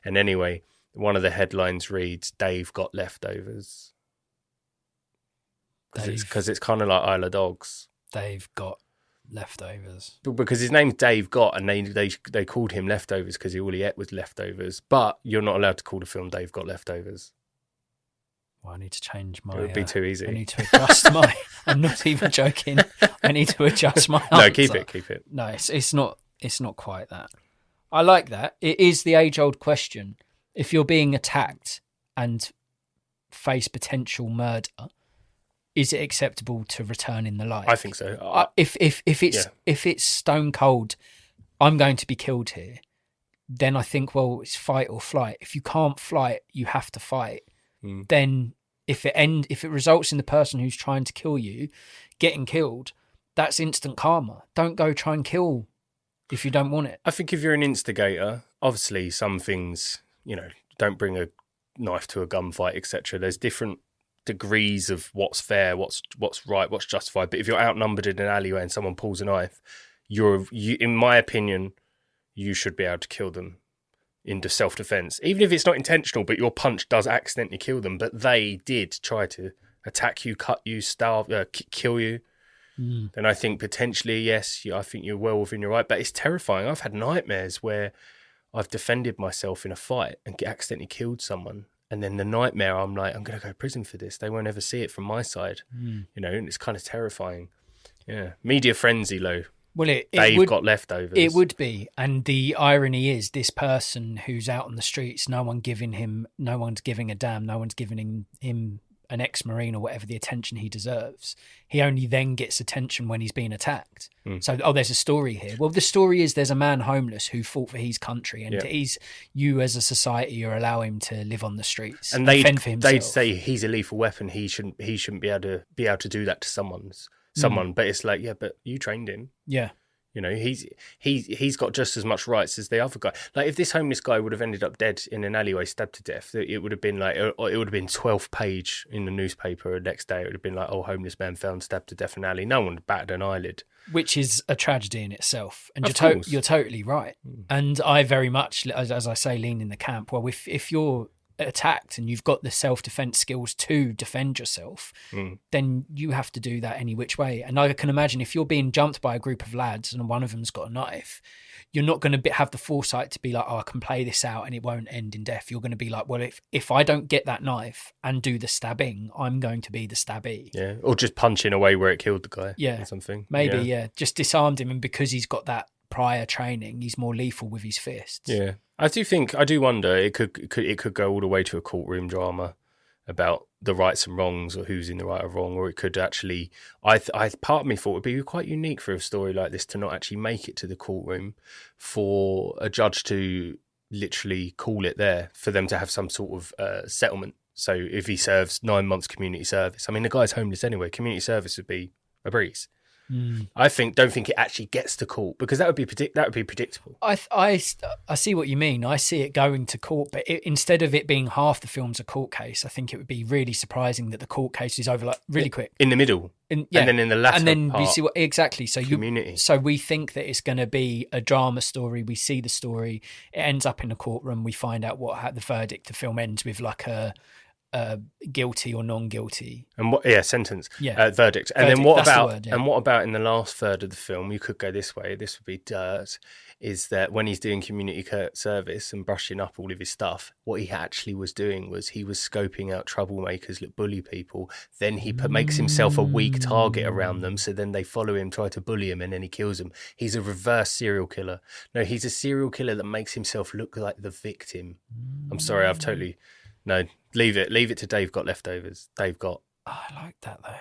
And anyway, one of the headlines reads, "Dave got leftovers." Because it's kind of like Isle of Dogs. Dave Gott leftovers. Because his name's Dave Gott, and they called him Leftovers because all he ate was leftovers. But you're not allowed to call the film Dave Got Leftovers. I need to change my... It would be too easy. I need to adjust my... I'm not even joking. I need to adjust my answer. No, keep it. No, it's not quite that. I like that. It is the age-old question. If you're being attacked and face potential murder, is it acceptable to return in the light? I think so. If it's stone cold, I'm going to be killed here, then I think, well, it's fight or flight. If you can't fight, you have to fight. Then if it results in the person who's trying to kill you getting killed, that's instant karma. Don't go try and kill if you don't want it. I think if you're an instigator, obviously some things, don't bring a knife to a gunfight, etc. There's different degrees of what's fair, what's right, what's justified. But if you're outnumbered in an alleyway and someone pulls a knife, you, in my opinion, you should be able to kill them in self-defense, even if it's not intentional, but your punch does accidentally kill them. But they did try to attack you, cut you, starve, kill you. Then I think potentially, yes, I think you're well within your right. But it's terrifying. I've had nightmares where I've defended myself in a fight and accidentally killed someone. And then the nightmare, I'm like, I'm going to go to prison for this. They won't ever see it from my side, and it's kind of terrifying. Yeah. Media frenzy, though. Well, they've got leftovers. It would be. And the irony is this person who's out on the streets, no one's giving a damn, no one's giving him an ex-Marine or whatever the attention he deserves. He only then gets attention when he's being attacked. So, there's a story here. Well, the story is there's a man homeless who fought for his country, and you as a society are allowing him to live on the streets and fend for himself. They'd say he's a lethal weapon. He shouldn't be able to do that to someone. But it's like, yeah, but you trained him. Yeah. He's got just as much rights as the other guy. Like if this homeless guy would have ended up dead in an alleyway, stabbed to death, it would have been like, it would have been 12th page in the newspaper the next day. It would have been like, oh, homeless man found stabbed to death in an alley. No one batted an eyelid. Which is a tragedy in itself. And you're totally right. And I very much, as I say, lean in the camp. Well, if you're attacked and you've got the self-defense skills to defend yourself, then you have to do that any which way. And I can imagine if you're being jumped by a group of lads and one of them's got a knife, you're not going to have the foresight to be like, oh, I can play this out and it won't end in death. You're going to be like, well, if I don't get that knife and do the stabbing, I'm going to be the stabbee. Yeah, or just punching away where it killed the guy. Yeah, or something. Maybe, yeah. Just disarmed him, and because he's got that prior training, he's more lethal with his fists. Yeah. I do wonder it could go all the way to a courtroom drama about the rights and wrongs or who's in the right or wrong, or it could actually, part of me thought it would be quite unique for a story like this to not actually make it to the courtroom, for a judge to literally call it there, for them to have some sort of settlement. So if he serves 9 months community service, I mean, the guy's homeless anyway, community service would be a breeze. I don't think it actually gets to court, because that would be predictable. I see what you mean. I see it going to court, but instead of it being half the film's a court case, I think it would be really surprising that the court case is over like really quick in the middle, and then in the latter, and then part, we see what exactly. So community. So we think that it's going to be a drama story. We see the story. It ends up in a courtroom. We find out what the verdict. The film ends with like a guilty or non-guilty, and sentence, verdict. verdict. And then what about word, and what about in the last third of the film? You could go this way. This would be dirt. Is that when he's doing community service and brushing up all of his stuff, what he actually was doing was he was scoping out troublemakers that bully people. Then he makes himself a weak target around them, so then they follow him, try to bully him, and then he kills them. He's a reverse serial killer. No, he's a serial killer that makes himself look like the victim. I'm sorry, I've totally... No, leave it to Dave Got Leftovers. Dave Got... Oh, I like that, though.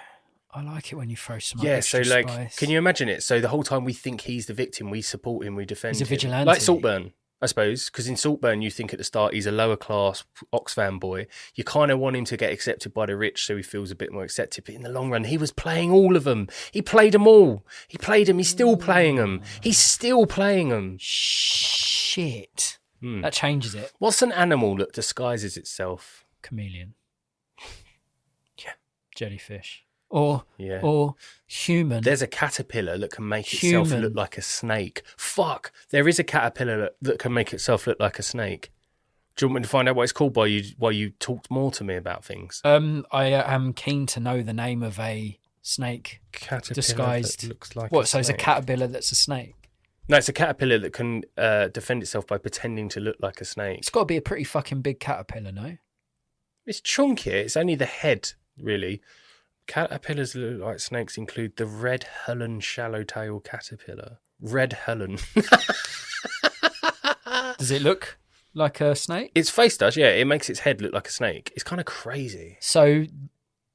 I like it when you throw some extra spice. Like, can you imagine it? So the whole time we think he's the victim, we support him, we defend him. He's a vigilante. Like Saltburn, I suppose, because in Saltburn you think at the start he's a lower class Oxfam boy. You kind of want him to get accepted by the rich so he feels a bit more accepted. But in the long run, he was playing all of them. He played them all. He played them. He's still playing them. He's still playing them. Shit. That changes it. What's an animal that disguises itself? Chameleon. Yeah. Jellyfish. Or human. There's a caterpillar that can make itself look like a snake. Fuck. There is a caterpillar that can make itself look like a snake. Do you want me to find out what it's called while you talked more to me about things? I am keen to know the name of a snake caterpillar disguised. That looks like what? So it's a caterpillar that's a snake. No, it's a caterpillar that can defend itself by pretending to look like a snake. It's got to be a pretty fucking big caterpillar, no? It's chunky. It's only the head, really. Caterpillars that look like snakes include the red Helen shallowtail caterpillar. Red Helen. Does it look like a snake? Its face does, yeah. It makes its head look like a snake. It's kind of crazy. So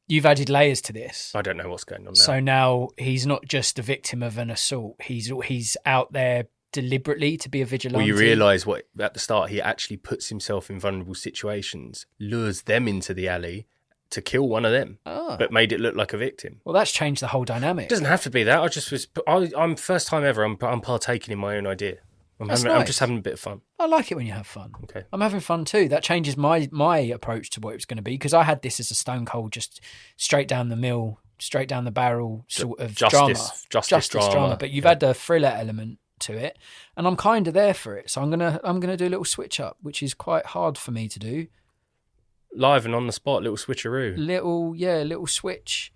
you've added layers to this. I don't know what's going on now. So now he's not just a victim of an assault. He's out there deliberately to be a vigilante. Well, you realise what at the start he actually puts himself in vulnerable situations, lures them into the alley to kill one of them, but made it look like a victim. Well, that's changed the whole dynamic. It doesn't have to be that. I'm first time ever. I'm partaking in my own idea. I'm just having a bit of fun. I like it when you have fun. Okay. I'm having fun too. That changes my approach to what it was going to be, because I had this as a stone cold, just straight down the mill, straight down the barrel sort of justice drama. But you've had the thriller element to it, and I'm kind of there for it. So I'm gonna do a little switch up, which is quite hard for me to do. Live and on the spot, little switcheroo. Little switch.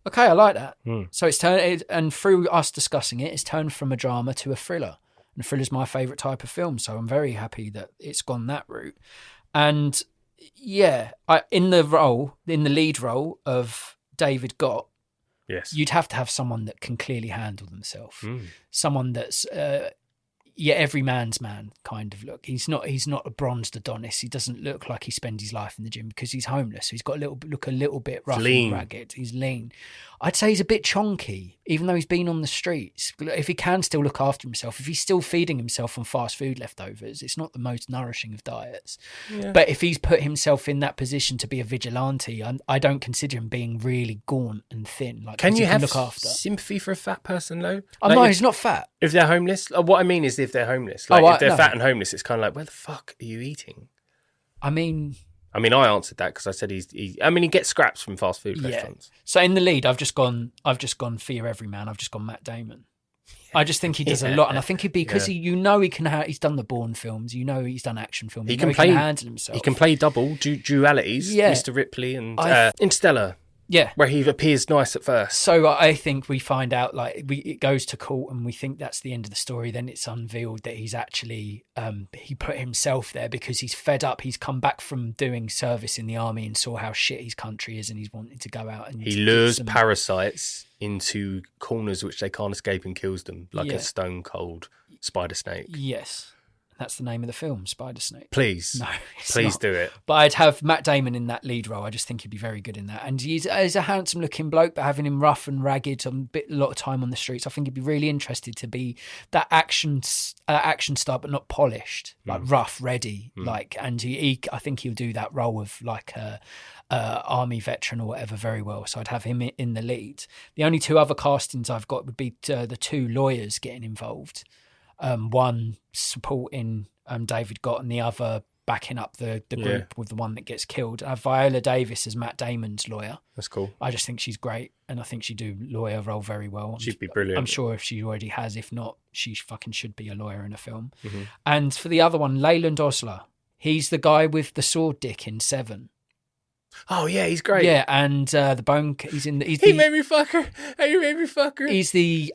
Okay, I like that. So it's turned, and through us discussing it, it's turned from a drama to a thriller. And thriller's my favourite type of film, so I'm very happy that it's gone that route. And yeah, in the lead role of David Gott, yes, you'd have to have someone that can clearly handle themselves. Someone that's every man's man kind of look. He's not a bronzed Adonis. He doesn't look like he spends his life in the gym because he's homeless. So he's got a little bit rough and ragged. He's lean. I'd say he's a bit chonky, even though he's been on the streets. If he can still look after himself, if he's still feeding himself on fast food leftovers, it's not the most nourishing of diets. Yeah. But if he's put himself in that position to be a vigilante, I don't consider him being really gaunt and thin. Like, can you have look after sympathy for a fat person though? No, he's not fat. If they're homeless, what I mean is if they're homeless, if they're fat and homeless, it's kind of like, where the fuck are you eating? I mean, I answered that because I said he gets scraps from fast food restaurants. So in the lead, I've just gone for your everyman. I've just gone Matt Damon. I just think he does a lot, and I think he'd be because he can. He's done the Bourne films. He's done action films. He can handle himself. He can play double dualities. Yeah. Mr. Ripley and Interstellar. Yeah, where he appears nice at first. So I think we find out it goes to court, and we think that's the end of the story. Then it's unveiled that he's actually he put himself there because he's fed up. He's come back from doing service in the army and saw how shit his country is, and he's wanted to go out and he lures parasites into corners which they can't escape and kills them like a stone cold spider snake. Yes. That's the name of the film, Spider Snake. Please. No, please do it. But I'd have Matt Damon in that lead role. I just think he'd be very good in that. And he's a handsome looking bloke, but having him rough and ragged, a lot of time on the streets, I think he'd be really interested to be that action star, but not polished, like rough, ready. And I think he'll do that role of like a army veteran or whatever very well. So I'd have him in the lead. The only two other castings I've got would be the two lawyers getting involved. One supporting David Gott and the other backing up the group with the one that gets killed. Viola Davis as Matt Damon's lawyer. That's cool. I just think she's great, and I think she'd do lawyer role very well. She'd be brilliant. I'm sure if she already has, if not, she fucking should be a lawyer in a film. Mm-hmm. And for the other one, Leyland Osler. He's the guy with the sword dick in Seven. Oh yeah, he's great. Yeah, and the bone. He made me fuck her. You made me fuck her. He's the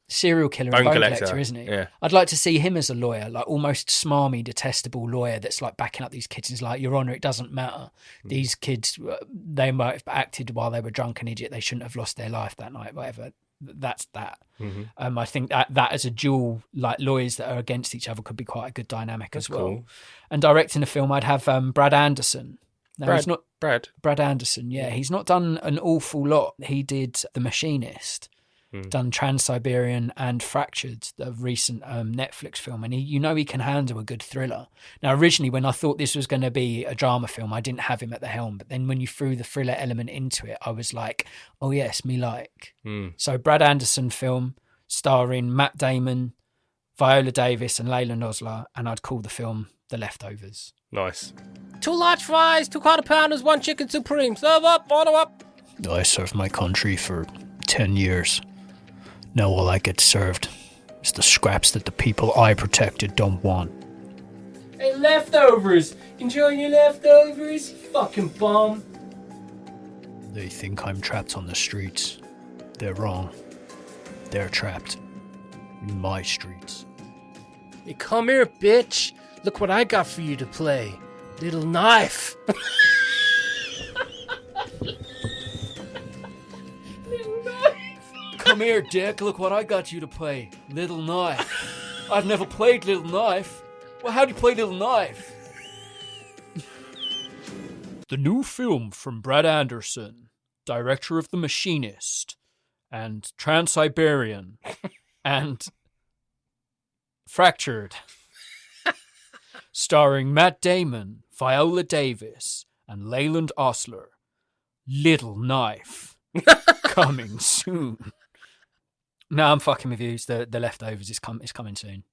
serial killer and bone collector, isn't he? Yeah. I'd like to see him as a lawyer, like almost smarmy, detestable lawyer that's like backing up these kids. It's like, Your Honour, it doesn't matter. These kids, they might have acted while they were drunk and idiot. They shouldn't have lost their life that night. Whatever. That's that. Mm-hmm. I think that as a dual, like lawyers that are against each other, could be quite a good dynamic as well. Cool. And directing a film, I'd have Brad Anderson. No, he's not Brad Anderson. Yeah, he's not done an awful lot. He did The Machinist, done Trans-Siberian and Fractured, the recent Netflix film, and he can handle a good thriller. Now, originally, when I thought this was going to be a drama film, I didn't have him at the helm. But then when you threw the thriller element into it, I was like, oh yes, me like. So Brad Anderson film starring Matt Damon, Viola Davis, and Leyland Osler, and I'd call the film The Leftovers. Nice. 2 large fries, 2 quarter pounders, 1 chicken supreme. Serve up, order up. I served my country for 10 years. Now all I get served is the scraps that the people I protected don't want. Hey, leftovers. Enjoying your leftovers, you fucking bum. They think I'm trapped on the streets. They're wrong. They're trapped in my streets. Hey, come here, bitch. Look what I got for you to play. Little knife. Come here, Dick. Look what I got you to play. Little Knife. I've never played Little Knife. Well, how do you play Little Knife? The new film from Brad Anderson, director of The Machinist, and Trans-Siberian, and Fractured, starring Matt Damon, Viola Davis, and Leyland Osler. Little Knife. Coming soon. No, I'm fucking with you. It's the Leftovers. It's coming soon.